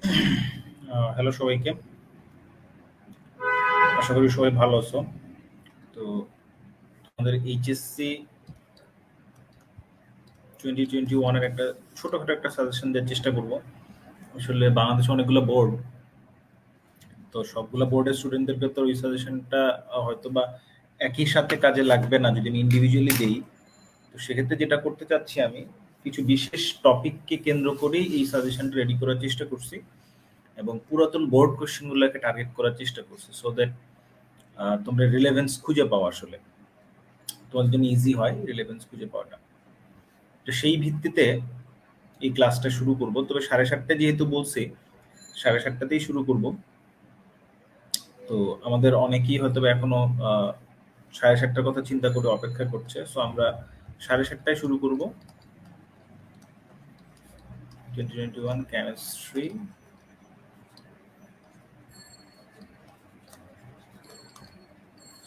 Hello সবাইকে, আশা করি সবাই ভালো আছো। তো আমাদের এইচএসসি 2021 এর একটা ছোটখাটো একটা সাজেশন দেওয়ার চেষ্টা করব। আসলে বাংলাদেশে অনেকগুলো বোর্ড, তো সবগুলো বোর্ডের স্টুডেন্টদেরকে তো ওই সাজেশনটা হয়তো বা একই সাথে কাজে লাগবে না যদি আমি ইন্ডিভিজুয়ালি দেই। তো সেক্ষেত্রে যেটা করতে চাচ্ছি, আমি কিছু বিশেষ টপিককে কেন্দ্র করেই এই সাজেশনটা রেডি করার চেষ্টা করছি এবং পুরাতন বোর্ড কোশ্চেনগুলোকে টার্গেট করার চেষ্টা করছি, সো দ্যাট তোমরা রিলেভেন্স খুঁজে পাও, আসলে তোমাদের জন্য ইজি হয় রিলেভেন্স খুঁজে পাওয়াটা। তো সেই ভিত্তিতে এই ক্লাসটা শুরু করব, তবে 7:30 যেহেতু বলছি 7:30তেই শুরু করব। তো আমাদের অনেকেই হয়তো এখনো 7:30টার কথা চিন্তা করে অপেক্ষা করছে, সো আমরা 7:30টায় শুরু করব। 2021 কেমিস্ট্রি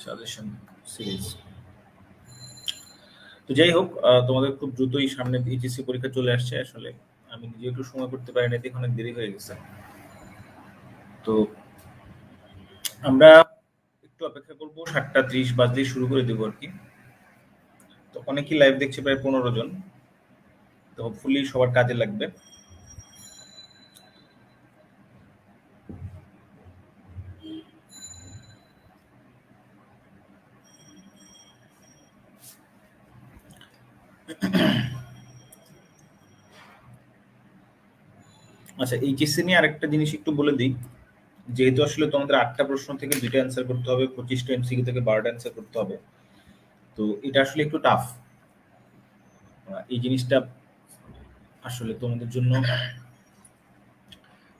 সাজেশন সিরিজ। তো যাই হোক, তোমাদের খুব দ্রুতই সামনে এইচএসসি পরীক্ষা চলে আসছে। আসলে আমি নিজে একটু সময় করতে পারি না, দেখে অনেক দেরি হয়ে গেছে। তো আমরা একটু অপেক্ষা করবো, 7:30 বাজলেই শুরু করে দেবো আর কি। তো অনেকেই লাইভ দেখছে, প্রায় 15 জন। তো হোপফুলি সবার কাজে লাগবে। আচ্ছা, এইচএসসি নিয়ে আরেকটা জিনিস একটু বলে দিই। যেহেতু আসলে তোমাদের 8টা প্রশ্ন থেকে 2টা অ্যান্সার করতে হবে, 25টা এমসিকিউ থেকে 12টা অ্যান্সার করতে হবে। তো এটা আসলে একটু টাফ। এই জিনিসটা আসলে তোমাদের জন্য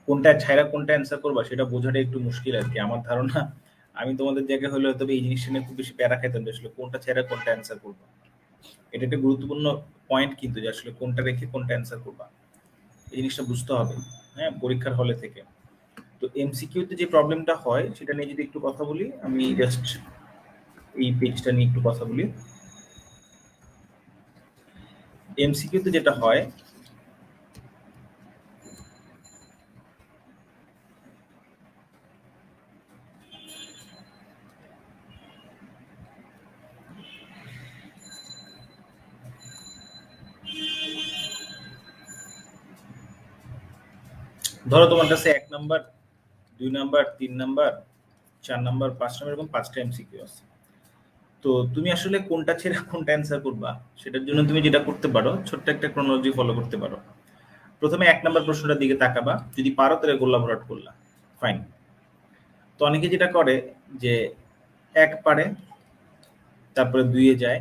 কোনটা ছাইরা কোনটা অ্যান্সার করবা সেটা বোঝাটা একটু মুশকিল আর কি। আমার ধারণা আমি তোমাদের জায়গায় হলে হয়তো এই জিনিসটা নিয়ে খুব বেশি প্যারা খাইতাম যে আসলে কোনটা ছাইরা কোনটা অ্যান্সার করবা। এটা একটা গুরুত্বপূর্ণ পয়েন্ট কিন্তু, যে আসলে কোনটা রেখে কোনটা অ্যান্সার করবা, এই জিনিসটা বুঝতে হবে। হ্যাঁ, পরীক্ষার হলে থেকে। তো এমসিকিউতে যে প্রবলেমটা হয় সেটা নিয়ে যদি একটু কথা বলি, আমি জাস্ট এই পেজটা নিয়ে একটু কথা বলি। এমসিকিউতে যেটা হয়, ধরো তোমার কাছে 1 number, 2 number, 3 number, 4 number, 5 number, এরকম 5টা এমসিকিউ আছে। তো তুমি আসলে কোনটা ছেড়ে কোনটা অ্যান্সার করবা, সেটার জন্য তুমি যেটা করতে পারো, ছোট্ট একটা ক্রোনোলজি ফলো করতে পারো। প্রথমে 1 নাম্বার প্রশ্নটার দিকে তাকাবা, যদি পারো তাহলে গোল্লা ভরাট করলা, ফাইন। তো অনেকে যেটা করে যে 1 পারে, তারপরে 2-এ যায়,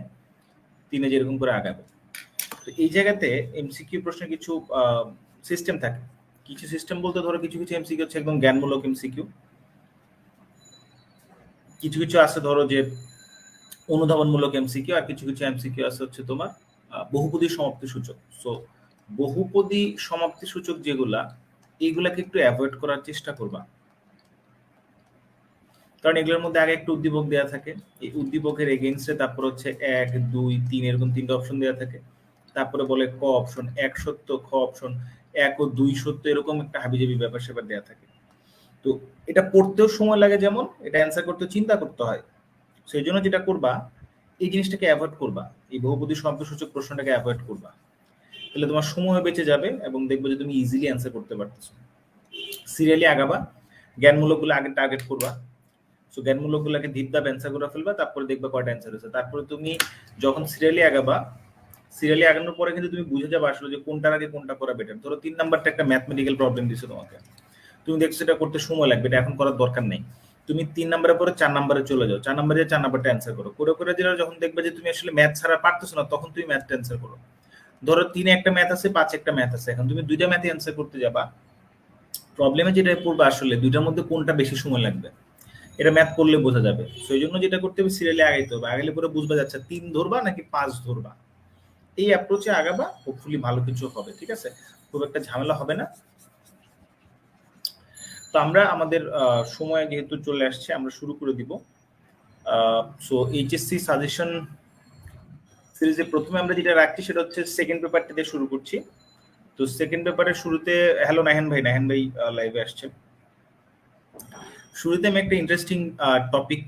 3-এ যেরকম করে আগাবে। তো এই জায়গাতে এমসিকিউ প্রশ্নের কিছু সিস্টেম থাকে। কিছু সিস্টেম বলতে ধরো কিছু কিছু এমসিকিউ হচ্ছে একদম জ্ঞানমূলক এমসিকিউ, কিছু কিছু আছে ধরো যে অনুধাবনমূলক এমসিকিউ, আর কিছু কিছু এমসিকিউ আছে হচ্ছে তোমার বহুপদী সমাপ্তি সূচক। সো বহুপদী সমাপ্তি সূচক যেগুলা, এইগুলাকে একটু অ্যাভয়েড করার চেষ্টা করবা, কারণ এগুলোর মধ্যে আগে একটা উদ্দীপক দেওয়া থাকে। এই উদ্দীপকের এগেইনস্টে তারপর হচ্ছে 1, 2, 3 এরকম 3টা অপশন দেওয়া থাকে। তারপরে বলে ক অপশন 1 সত্য, খ অপশন 1 ও 2 সত্য, এরকম একটা হাবিজাবি ব্যাপার স্যাপার দেওয়া থাকে। তো এটা পড়তেও সময় লাগে, যেমন এটা অ্যান্সার করতেও চিন্তা করতে হয়। সেই জন্য যেটা করবা, এই জিনিসটাকে অ্যাভয়েড করবা, এই বহুপদী শব্দসূচক প্রশ্নটাকে অ্যাভয়েড করবা। তাহলে তোমার সময় বেঁচে যাবে এবং দেখবে যে তুমি ইজিলি অ্যান্সার করতে পারতেছো। সিরিয়ালি আগাবা, জ্ঞানমূলকগুলো আগে টার্গেট করবা। সো জ্ঞানমূলকগুলোকে ধীপ ধাপ অ্যান্সার করে ফেলবা, তারপরে দেখবা কয়টা অ্যান্সার হয়েছে। তারপরে তুমি যখন সিরিয়ালি আগাবা, সিরিয়ালি আগানোর পরে কিন্তু তুমি বুঝে যাবে আসলে যে কোনটার আগে কোনটা করা বেটার। ধরো 3 নাম্বারটা একটা ম্যাথমেটিক্যাল প্রবলেম দিচ্ছে তোমাকে, তুমি দেখছো এটা করতে সময় লাগবে, এটা এখন করার দরকার নেই। তুমি 3 নাম্বারের পরে 4 নাম্বারে চলে যাও, 4 নাম্বারে 4 নাম্বারটা অ্যান্সার করো, করে করে দিলে যখন দেখবে যে তুমি আসলে ম্যাথ ছাড়া পারতেছো না, তখন তুমি ম্যাথটা অ্যান্সার করো। ধরো 3-এ একটা ম্যাথ আছে, 5-এ একটা ম্যাথ আছে, এখন তুমি 2টা ম্যাথে অ্যান্সার করতে যাবা। প্রবলেমে যেটা পড়বে আসলে 2টার মধ্যে কোনটা বেশি সময় লাগবে, এটা ম্যাথ করলে বোঝা যাবে। সেই জন্য যেটা করতে হবে, সিরিয়ালি আগাইতে হবে। আগাইলে পরে বুঝবা যাচ্ছে 3 ধরবা নাকি 5 ধরবা। এই অ্যাপ্রোচে আগাবা, হোপফুলি ভালো কিছু হবে, ঠিক আছে? খুব একটা ঝামেলা হবে না। তো আমরা আমাদের সময় যেহেতু চলে আসছে, আমরা শুরু করে দিব। সো এইচএসসি সাজেশন সিরিজে প্রথমে আমরা যেটা রাখছি সেটা হচ্ছে সেকেন্ড পেপারটা দিয়ে শুরু করছি। তো সেকেন্ড পেপারে শুরুতে, হ্যালো নাহিন ভাই লাইভে আসছে। শুরুতে আমি একটা ইন্টারেস্টিং টপিক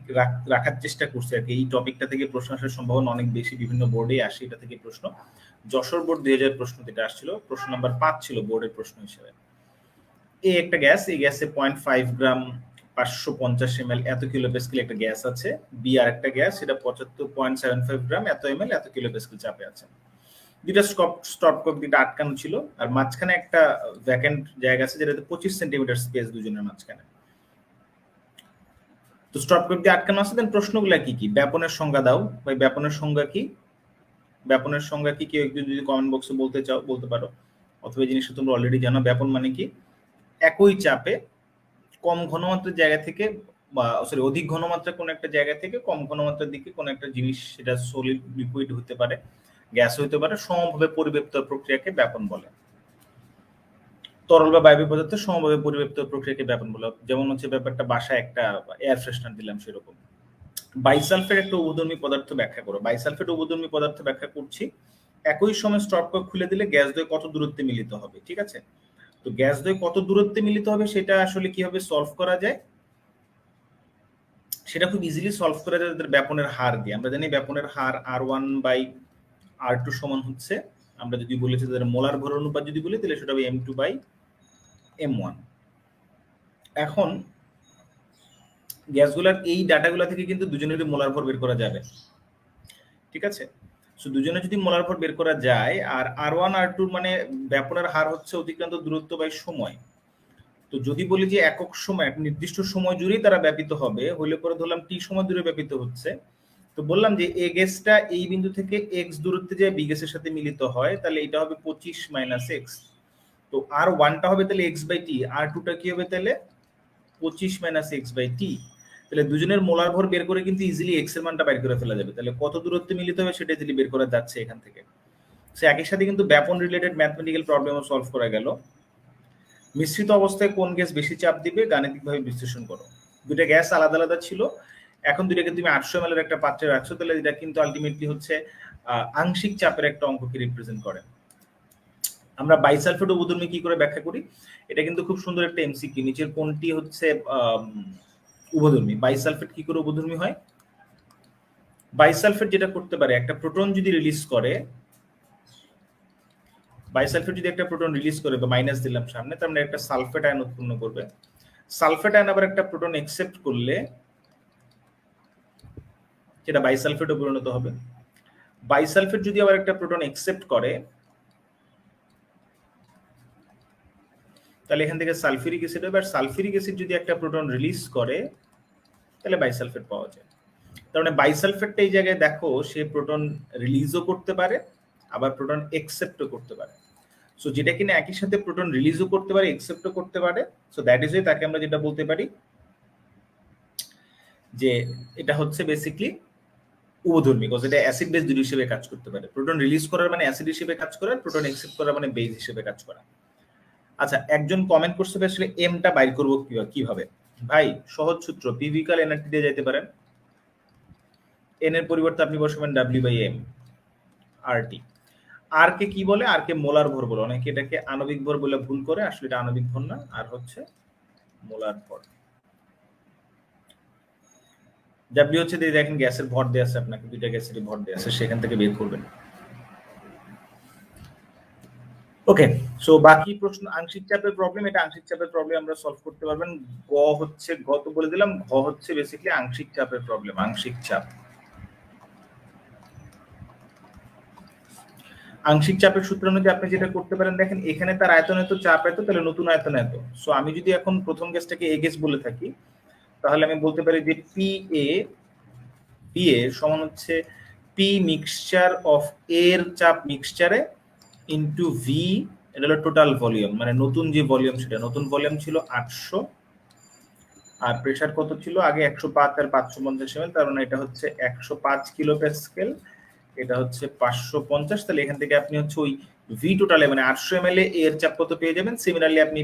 রাখার চেষ্টা করছি আর কি। এই টপিকটা থেকে প্রশ্ন আসার সম্ভাবনা অনেক বেশি, বিভিন্ন বোর্ডে আসে এটা থেকে প্রশ্ন। যশোর বোর্ড 2000 প্রশ্ন যেটা আসছিল, প্রশ্ন নাম্বার 5 ছিল বোর্ডের প্রশ্ন হিসেবে। এই একটা গ্যাস, এই গ্যাসে 0.5 গ্রাম 550 ml এত কিলো প্যাসকেল একটা গ্যাস আছে। বি আর একটা গ্যাস, সেটা 75.75 গ্রাম এত ml এত কিলো প্যাসকেল চাপে আছে। দুইটা স্টপকক দুইটা আটকানো ছিল, আর মাঝখানে একটা ভ্যাকেন্ট জায়গা আছে যেটাতে 25 সেন্টিমিটার স্পেস দুজনের মাঝখানে। তো স্টপকক দিয়ে আটকানো আছে। দেন প্রশ্নগুলো কি কি? ব্যাপনের সংজ্ঞা দাও ভাই, ব্যাপনের সংজ্ঞা কি? ব্যাপনের সংজ্ঞা কি কেউ একটু যদি কমেন্ট বক্সে বলতে চাও বলতে পারো, অথবা এই জিনিসটা তোমরা অলরেডি জানো। ব্যাপন মানে কি? একই চাপে কম ঘনমাত্রার জায়গা থেকে, বা সরি অধিক ঘনমাত্রা কোন একটা জায়গা থেকে কম ঘনমাত্রার দিকে কোন একটা জিনিস, সেটা সলিড লিকুইড হতে পারে, গ্যাস হতে পারে, সমভাবে পরিব্যাপ্ত প্রক্রিয়াকে ব্যাপন বলে। তরল বা বায়বীয় পদার্থ সমভাবে পরিব্যাপ্ত প্রক্রিয়াকে ব্যাপন বলে। যেমন হচ্ছে ব্যাপারটা বাসায় একটা এয়ার ফ্রেশনার দিলাম সেরকম। বাইসালফেট একটা উভধর্মী পদার্থ ব্যাখ্যা করো। বাইসালফেট উভধর্মী পদার্থ ব্যাখ্যা করছি। একই সময় স্টপকক খুলে দিলে গ্যাস দ্বয় কত দূরত্বে মিলিত হবে, ঠিক আছে? তো গ্যাস দ্বয় কত দূরত্বে মিলিত হবে সেটা আসলে কিভাবে সলভ করা যায়, সেটা খুব ইজিলি সলভ করা যায় তাদের ব্যাপনের হার দিয়ে। আমরা জানি ব্যাপনের হার R1/R2 সমান হচ্ছে, আমরা যদি বলেছি তাদের মোলার ভর অনুপাত যদি বলি তাহলে সেটা হবে M2/M1। এখন গ্যাসগুলোর এই ডাটাগুলো থেকে কিন্তু দুজনেরই মোলার ভর বের করা যাবে, ঠিক আছে? সো দুজনে যদি মোলার ভর বের করা যায়, আর R1/R2 মানে ব্যাপনের হার হচ্ছে অতিক্রান্ত দূরত্ব বাই সময়। তো যদি বলি যে একক সময়, এক নির্দিষ্ট সময় জুড়েই তারা ব্যাপিত হবে, হইলে পরে ধরলাম টি সময় জুড়ে ব্যাপিত হচ্ছে, তো বললাম যে এ গ্যাসটা এই বিন্দু থেকে এক্স দূরত্বে যায় বি গ্যাসের সাথে মিলিত হয়, তাহলে এটা হবে 25 - x। তো R1টা হবে তাহলে x/t, R2টা কি হবে তাহলে 25 - x/t। তাহলে দুজনের মোলার ভর বের করে কিন্তু ইজিলি x এর মানটা বের করে ফেলা যাবে। তাহলে কত দূরত্বে মিলিত হবে সেটা ইজিলি বের করা যাচ্ছে এখান থেকে। সে একই সাথে কিন্তু ব্যাপন রিলেটেড ম্যাথমেটিক্যাল প্রবলেমও সলভ করা গেল। মিশ্রিত অবস্থায় কোন গ্যাস বেশি চাপ দিবে গাণিতিকভাবে বিশ্লেষণ করো। দুইটা গ্যাস আলাদা আলাদা ছিল, এখন দুইটাকে তুমি 800 ml এর একটা পাত্রে রাখছো, তাহলে এটা কিন্তু আলটিমেটলি হচ্ছে আংশিক চাপের একটা অঙ্ককে রিপ্রেজেন্ট করে। আমরা বাইসালফেট উভধর্মী কি করে ব্যাখ্যা করি, এটা কিন্তু খুব সুন্দর একটা এমসিকিউ। নিচের কোনটি হচ্ছে উভধর্মী? বাইসালফেট কি করে উভধর্মী হয়? বাইসালফেট যেটা করতে পারে, একটা প্রোটন যদি রিলিজ করে, বাইসালফেট যদি একটা প্রোটন রিলিজ করে, বা মাইনাস দিলাম সামনে, তার মানে একটা সালফেট আয়ন উৎপন্ন করবে। সালফেট আয়ন আবার একটা প্রোটন অ্যাকসেপ্ট করলে সেটা বাইসালফেটে পরিণত হবে। বাইসালফেট যদি আবার একটা প্রোটন অ্যাকসেপ্ট করে, তাহলে এখান থেকে সালফিউরিক অ্যাসিড হবে। আর সালফিউরিক অ্যাসিড যদি একটা প্রোটন রিলিজ করে, তাহলে বাইসালফেট পাওয়া যায়। তার মানে বাইসালফেটটা এই জায়গায় দেখো, সে প্রোটন রিলিজও করতে পারে, আবার প্রোটন অ্যাকসেপ্টও করতে পারে। সো যেটা কিনা একই সাথে প্রোটন রিলিজও করতে পারে, অ্যাকসেপ্টও করতে পারে, সো দ্যাট ইজ তাকে আমরা যেটা বলতে পারি যে এটা হচ্ছে বেসিক্যালি উভধর্মী, বিকজ এটা অ্যাসিড বেস দুই হিসেবে কাজ করতে পারে। প্রোটন রিলিজ করার মানে অ্যাসিড হিসেবে কাজ করা, প্রোটন অ্যাকসেপ্ট করার মানে বেস হিসেবে কাজ করা। আচ্ছা, একজন কমেন্ট করছে আসলে এমটা বাইর করব কিভাবে? ভাই সহজ সূত্র, পিভিকাল এনআরটি দিয়ে যেতে পারেন। এন এর পরিবর্তে আপনি বসাবেন W/m RT। আর কে কি বলে? আর কে মোলার ভর বলে। অনেকে এটাকে আণবিক ভর বলে ভুল করে, আসলে এটা আণবিক ভর না, আর হচ্ছে মোলার ভর। W হচ্ছে দেখেন গ্যাসের ভর দেয়া আছে, আপনাকে দুইটা গ্যাসের ভর দেয়া আছে, সেখান থেকে বের করবেন। ওকে, সো বাকি প্রশ্ন আংশিক চাপের প্রবলেম, এটা আংশিক চাপের প্রবলেম আমরা সলভ করতে পারবেন। গ হচ্ছে, গ তো বলে দিলাম, ঘ হচ্ছে বেসিক্যালি আংশিক চাপের প্রবলেম। আংশিক চাপ, আংশিক চাপের সূত্র অনুযায়ী আপনি যেটা করতে পারেন, দেখেন এখানে তার আয়তন এত, চাপ এত, তাহলে নতুন আয়তন এত। সো আমি যদি এখন প্রথম গ্যাসটাকে এ গ্যাস বলে থাকি, তাহলে আমি বলতে পারি যে PA সমান হচ্ছে পি মিক্সচার অফ এর চাপ মিক্সচারে ইনটু ভি, এটা হলো টোটাল ভলিউম, মানে নতুন যে ভলিউম, সেটা নতুন ভলিউম ছিল 800, আর প্রেসার কত ছিল আগে? 105 আর 550 ml, তার মানে এটা হচ্ছে 105 কিলো প্যাসকেল, এটা হচ্ছে 550। তাহলে এখান থেকে আপনি হচ্ছে ওই ভি টোটালে মানে 800 ml এর চাপ কত পেয়ে যাবেন। সিমিলারলি আপনি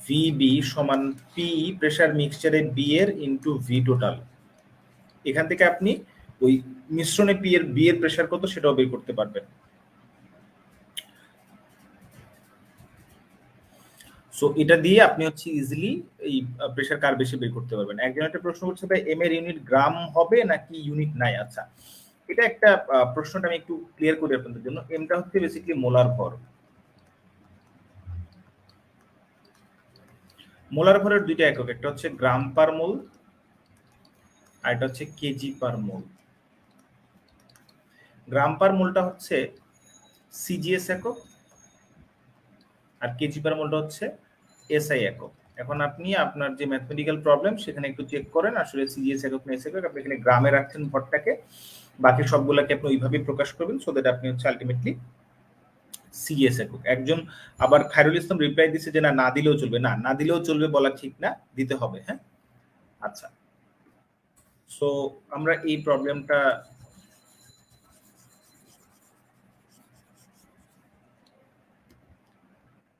VB সমান পি প্রেসার মিক্সচারে বি এর ইনটু ভি টোটাল, এখান থেকে আপনি ওই মিশ্রণে বি এর প্রেসার কত সেটাও বের করতে পারবেন। সো এটা দিয়ে আপনি হচ্ছে ইজিলি এই প্রেসার কার বেশি বের করতে পারবেন। একজন একটা প্রশ্ন করছে ভাই এম এর ইউনিট গ্রাম হবে নাকি ইউনিট নাই? আচ্ছা, এটা একটা প্রশ্নটা আমি একটু ক্লিয়ার করি আপনাদের জন্য। এমটা হচ্ছে বেসিক্যালি মোলার ভর। মোলার ভরের দুইটা একক, একটা হচ্ছে গ্রাম পার মোল আর এটা হচ্ছে কেজি পার মোল। গ্রাম পার মোলটা হচ্ছে সিজিএস একক আর কেজি পার মোলটা হচ্ছে এসআই একক। এখন আপনি আপনার যে ম্যাথমেটিক্যাল প্রবলেম সেখানে একটু চেক করেন আসলে সিজিএস একক না এসআই একক। আপনি এখানে গ্রামে রাখছেন ভরটাকে, বাকি সবগুলোকে আপনি ওইভাবেই প্রকাশ করবেন সো দ্যাট আপনি হচ্ছে আলটিমেটলি সিজিএস একক। একজন আবার খায়রুল ইসলাম রিপ্লাই দিচ্ছে যে না দিলেও চলবে। না দিলেও চলবে বলা ঠিক না, দিতে হবে। হ্যাঁ, আচ্ছা, সো আমরা এই প্রবলেমটা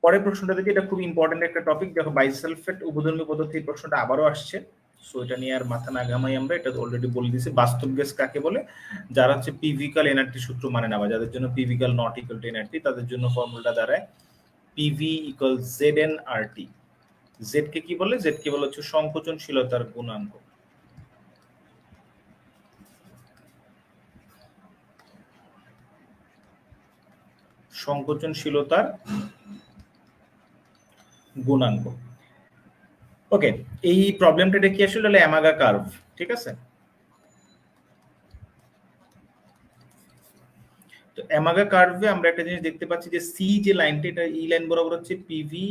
পরের প্রশ্নটা দেখি। এটা খুব ইম্পর্টেন্ট একটা টপিক। দেখো বাইসালফেট উভধর্মী পদ্ধতি, এই প্রশ্নটা আবারও আসছে। সো এটা নিয়ে আর মাথা না ঘামাই, আমরা এটা অলরেডি বলে দিয়েছি। বাস্তব গ্যাস কাকে বলে? যারা হচ্ছে পিভিকাল এনআরটি সূত্র মানে না, বা যাদের জন্য পিভিকাল নট ইকুয়াল টু এনআরটি, তাদের জন্য ফর্মুলাটা দাঁড়ায় পিভি ইকুয়াল জেড এন আর টি। জেড কে কি বলে? জেড কে বলে হচ্ছে সংকোচনশীলতার গুণাঙ্ক। সংকোচনশীলতার গুণাঙ্ক। ওকে, এই প্রবলেমটা কি আসলে হলো অ্যামাগা কার্ভ, ঠিক আছে? তো অ্যামাগা কার্ভে আমরা একটা জিনিস দেখতে পাচ্ছি যে সি যে লাইনটা, এটা এই লাইন বরাবর হচ্ছে পিভি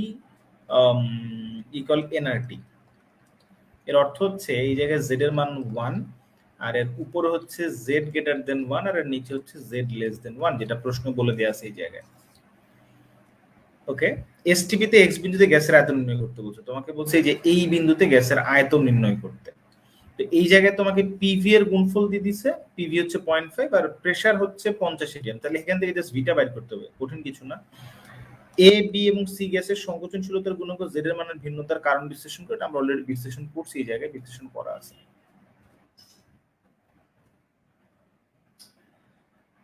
ইকুয়াল এনআরটি। এর অর্থ হচ্ছে এই জায়গায় জেড এর মান 1 আর এর উপরে হচ্ছে জেড গ্রেটার দেন 1 আর এর নিচে হচ্ছে জেড লেস দেন 1, যেটা প্রশ্ন বলে দেয়া আছে এই জায়গায়। ওকে, এসটিপি তে এক্স বিন্দুতে গ্যাসের আয়তন নির্ণয় করতে বলছে, তোমাকে বলছে যে এই বিন্দুতে গ্যাসের আয়তন নির্ণয় করতে। তো এই জায়গায় তোমাকে পিভি এর গুণফল দিয়ে দিছে, পিভি হচ্ছে 0.5 আর প্রেসার হচ্ছে 50 atm। তাহলে এখান থেকে জাস্ট ভিটা বাইর করতে হবে, কঠিন কিছু না। এ বি এবং সি গ্যাসের সংকোচনশীলতার গুণাঙ্ক জেড এর মানের ভিন্নতার কারণ বিশ্লেষণ করে, আমরা অলরেডি বিশ্লেষণ করছি, এই জায়গায় বিশ্লেষণ করা আছে।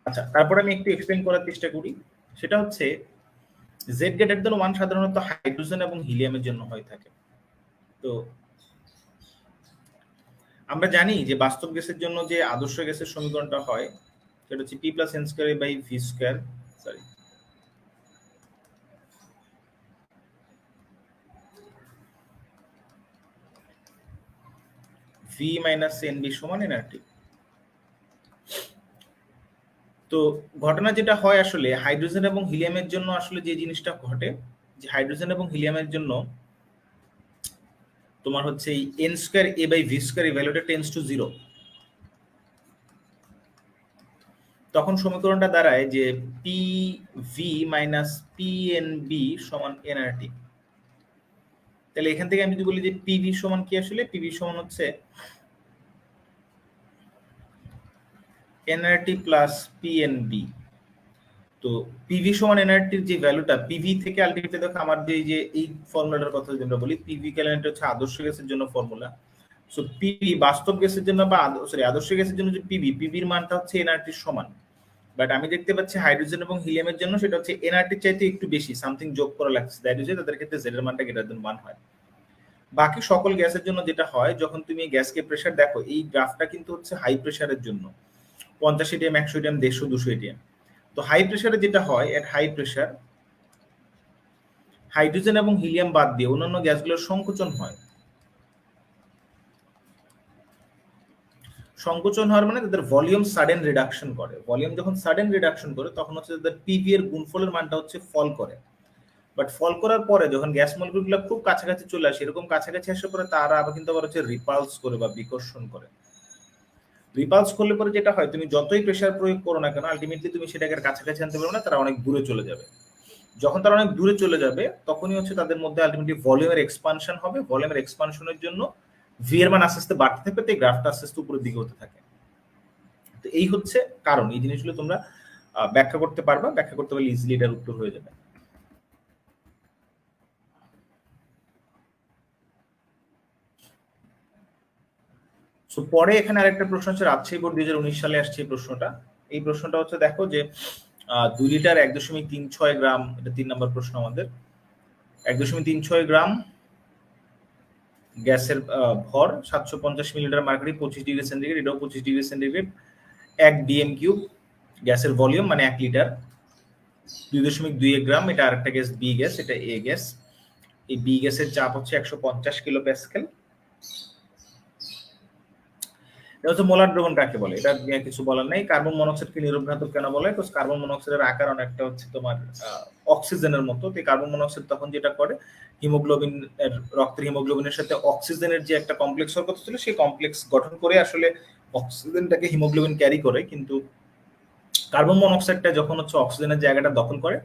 আচ্ছা, তারপর আমি একটু এক্সপ্লেইন করার চেষ্টা করি। সেটা হচ্ছে জেড গ্রেটার দেন 1 সাধারণত হাইড্রোজেন এবং হিলিয়ামের জন্য হয়ে থাকে। তো আমরা জানি যে বাস্তব গ্যাসের জন্য যে আদর্শ গ্যাসের সমীকরণটা হয় সেটা হচ্ছে P plus N square by V square, sorry V minus N B সমান এনআরটি। তো ঘটনা যেটা হয় আসলে হাইড্রোজেন এবং হিলিয়ামের জন্য আসলে যে জিনিসটা ঘটে, যে হাইড্রোজেন এবং হিলিয়ামের জন্য তোমার হচ্ছে এই N square A by V square এই ভ্যালুটা টেন্ডস টু 0। তখন সমীকরণটা দাঁড়ায় যে P V minus P N B সমান এনআরটি। তাহলে এখান থেকে আমি যদি বলি যে পিভি সমান কি, আসলে পিভি সমান হচ্ছে এনআরটি প্লাস পিএনবি। তো পিভি সমান এনআরটির যে ভ্যালুটা, পিভি থেকে আলটিমেটলি দেখো আমার যে এই ফর্মুলাটার কথা যদি আমরা বলি, পিভি ক্যালেন্ডার হচ্ছে আদর্শ গ্যাসের জন্য ফর্মুলা। সো পিভি বাস্তব গ্যাসের জন্য বা সরি আদর্শ গ্যাসের জন্য যে পিভির মানটা হচ্ছে এনআরটির সমান। বাট আমি দেখতে পাচ্ছি হাইড্রোজেন এবং হিলিয়ামের জন্য সেটা হচ্ছে এনআরটির চাইতে একটু বেশি, সামথিং যোগ করা লাগছে, দ্যাট ইজ তাদের ক্ষেত্রে জেড এর মানটা গ্রেটার দেন 1 হয়। বাকি সকল গ্যাসের জন্য যেটা হয়, যখন তুমি গ্যাসকে প্রেসার দেখো, এই গ্রাফটা কিন্তু হচ্ছে হাই প্রেসারের জন্য 50 atm 100 atm 150 200 atm। তো হাই প্রেসারে যেটা হয়, এট হাই প্রেসার হাইড্রোজেন এবং হিলিয়াম বাদ দিয়ে অন্যান্য গ্যাসগুলোর সংকোচন হয়। সংকোচন হওয়ার মানে তাদের ভলিউম সাডেন রিডাকশন করে। ভলিউম যখন সাডেন রিডাকশন করে তখন হচ্ছে তাদের পিভি এর গুণফলের মানটা হচ্ছে ফল করে। বাট ফল করার পরে যখন গ্যাস মলিকিউলগুলো খুব কাছাকাছি চলে আসে, এরকম কাছাকাছি আসার পরে তারা আবার কিন্তু আবার হচ্ছে রিপালস করে বা বিকর্ষণ করে। রিপালস করলে পরে যেটা হয়, তুমি যতই প্রেসার প্রয়োগ করো না কেন আলটিমেটলি তুমি সেটাকে কাছাকাছি আনতে পারবে না, তারা অনেক দূরে চলে যাবে। যখন তারা অনেক দূরে চলে যাবে তখনই হচ্ছে তাদের মধ্যে আলটিমেটলি ভলিউমের এক্সপানশন হবে। ভলিউমের এক্সপানশনের জন্য ভি এর মান আস্তে আস্তে বাড়তে থাকবে, তাই গ্রাফটা আস্তে আস্তে উপরের দিকে হতে থাকে। তো এই হচ্ছে কারণ। এই জিনিসগুলো তোমরা ব্যাখ্যা করতে পারবা, ব্যাখ্যা করতে পারলে ইজিলি এটার উত্তর হয়ে যাবে। সো পরে এখানে আরেকটা প্রশ্ন হচ্ছে রাজশাহী বোর্ড 2019 সালে আসছে এই প্রশ্নটা। এই প্রশ্নটা হচ্ছে দেখো যে 2 লিটার 1.36 গ্রাম, এটা 3 নম্বর প্রশ্ন আমাদের। 1.36 গ্রাম গ্যাসের ভর, 750 মিলিলিটার মার্কারি, 25 ডিগ্রি সেন্টিগ্রেড, এটাও 25 ডিগ্রি সেন্টিগ্রেড, 1 ডিএম কিউব গ্যাসের ভলিউম মানে 1 লিটার, 2.21 গ্রাম, এটা আরেকটা গ্যাস বি গ্যাস, এটা এ গ্যাস। এই বি গ্যাসের চাপ হচ্ছে 150 কিলো প্যাসকেল। এটা হচ্ছে মোলার দ্রবণ কাকে বলে, এটা নিয়ে কিছু বলার নাই। কার্বন মনোক্সাইডকে নিরবঘাতক কেন বলে? বিকজ কার্বন মনোক্সাইডের আকার অনেকটা হচ্ছে তোমার অক্সিজেনের মতো। তো কার্বন মনোক্সাইড তখন যেটা করে, হিমোগ্লোবিন এর, রক্তের হিমোগ্লোবিনের সাথে অক্সিজেনের যে একটা কমপ্লেক্স হওয়ার কথা ছিল, সেই কমপ্লেক্স গঠন করে আসলে অক্সিজেনটাকে হিমোগ্লোবিন ক্যারি করে। কিন্তু কার্বন মনোক্সাইডটা যখন হচ্ছে অক্সিজেনের জায়গাটা দখল করে,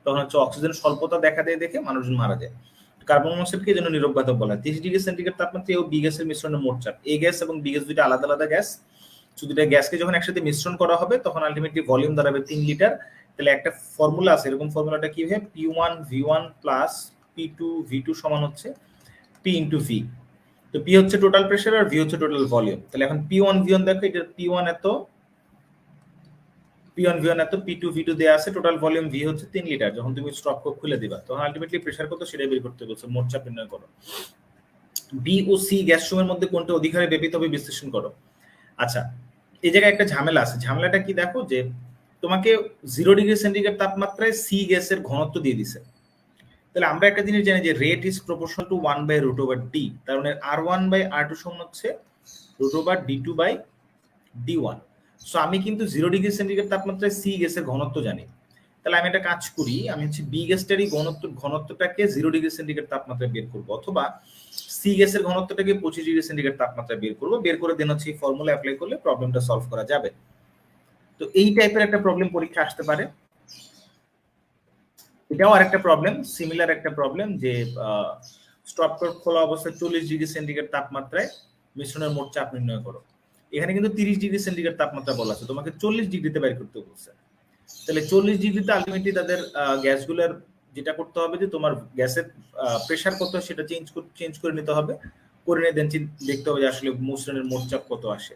তখন হচ্ছে অক্সিজেন স্বল্পতা দেখা দেয় দেখে মানুষজন মারা যায়। কার্বন মনোক্সাইডকে এই জন্য নিরবঘাতক বলা হয়। 30 ডিগ্রি সেন্টিগ্রেড তাপমাত্রায় ও বি গ্যাসের মিশ্রণের মোট চাপ, এ গ্যাস এবং বি গ্যাস দুইটা আলাদা আলাদা গ্যাস, দুইটা গ্যাসকে যখন একসাথে মিশ্রণ করা হবে তখন আলটিমেটলি ভলিউম দাঁড়াবে 3 লিটার। তাহলে একটা ফর্মুলা আছে, এরকম ফর্মুলাটা কি হবে, P1 V1 plus P2 V2 সমান হচ্ছে P ইন্টু V। তো P হচ্ছে টোটাল প্রেসার আর V হচ্ছে টোটাল ভলিউম। তাহলে এখন P1 V1 দেখো, এটা P1 এত, P1 V1 এত, P2 V2 দেয়া আছে, টোটাল ভলিউম V হচ্ছে 3 লিটার। যখন তুমি স্টপ কোক খুলে দিবা তখন আলটিমেটলি প্রেসার কত সেটাই বের করতে বলছে, মোট চাপ নির্ণয় করো। বি ও সি গ্যাস সমূহের মধ্যে কোনটা অধিক হারে ব্যাপিত হবে বিশ্লেষণ করো। আচ্ছা, এই জায়গায় একটা ঝামেলা আছে। ঝামেলাটা কি দেখো, যে তোমাকে 0 ডিগ্রি সেন্টিগ্রেড তাপমাত্রায় সি গ্যাসের ঘনত্ব দিয়ে দিছে। তাহলে আমরা একটা জিনিস জানি যে rate is proportional to 1/√d, তার মানে R1/R2 সমান হচ্ছে √d2/d1। সো আমি কিন্তু 0 ডিগ্রি সেন্টিগ্রেড তাপমাত্রায় সি গ্যাসের ঘনত্ব জানি। তাহলে আমি একটা কাজ করি, আমি হচ্ছে বি গ্যাসটারই ঘনত্বটাকে 0 ডিগ্রি সেন্টিগ্রেড তাপমাত্রায় বের করবো, অথবা সি গ্যাসের ঘনত্বটাকে 25 ডিগ্রি সেন্টিগ্রেড তাপমাত্রায় বের করবো। বের করে দেন হচ্ছে এই ফর্মুলা অ্যাপ্লাই করলে প্রবলেমটা সলভ করা যাবে। তো এই টাইপের একটা প্রবলেম পরীক্ষা আসতে পারে। এটাও আরেকটা প্রবলেম, সিমিলার একটা প্রবলেম, যে স্টপ কোক খোলা অবস্থায় 40 ডিগ্রি সেন্টিগ্রেড তাপমাত্রায় মিশ্রণের মোট চাপ নির্ণয় করো। এখানে কিন্তু 30 ডিগ্রি সেন্টিগ্রেড তাপমাত্রা বলা আছে, তোমাকে 40 ডিগ্রিতে বের করতে বলছে। তাহলে 40 ডিগ্রিতে আলটিমেটলি তাদের গ্যাসগুলোর যেটা করতে হবে, যে তোমার গ্যাসের প্রেসার কত সেটা চেঞ্জ করে নিতে হবে, করে নিয়ে দেন দেখতে হবে যে আসলে মিশ্রণের মোট চাপ কত আসে।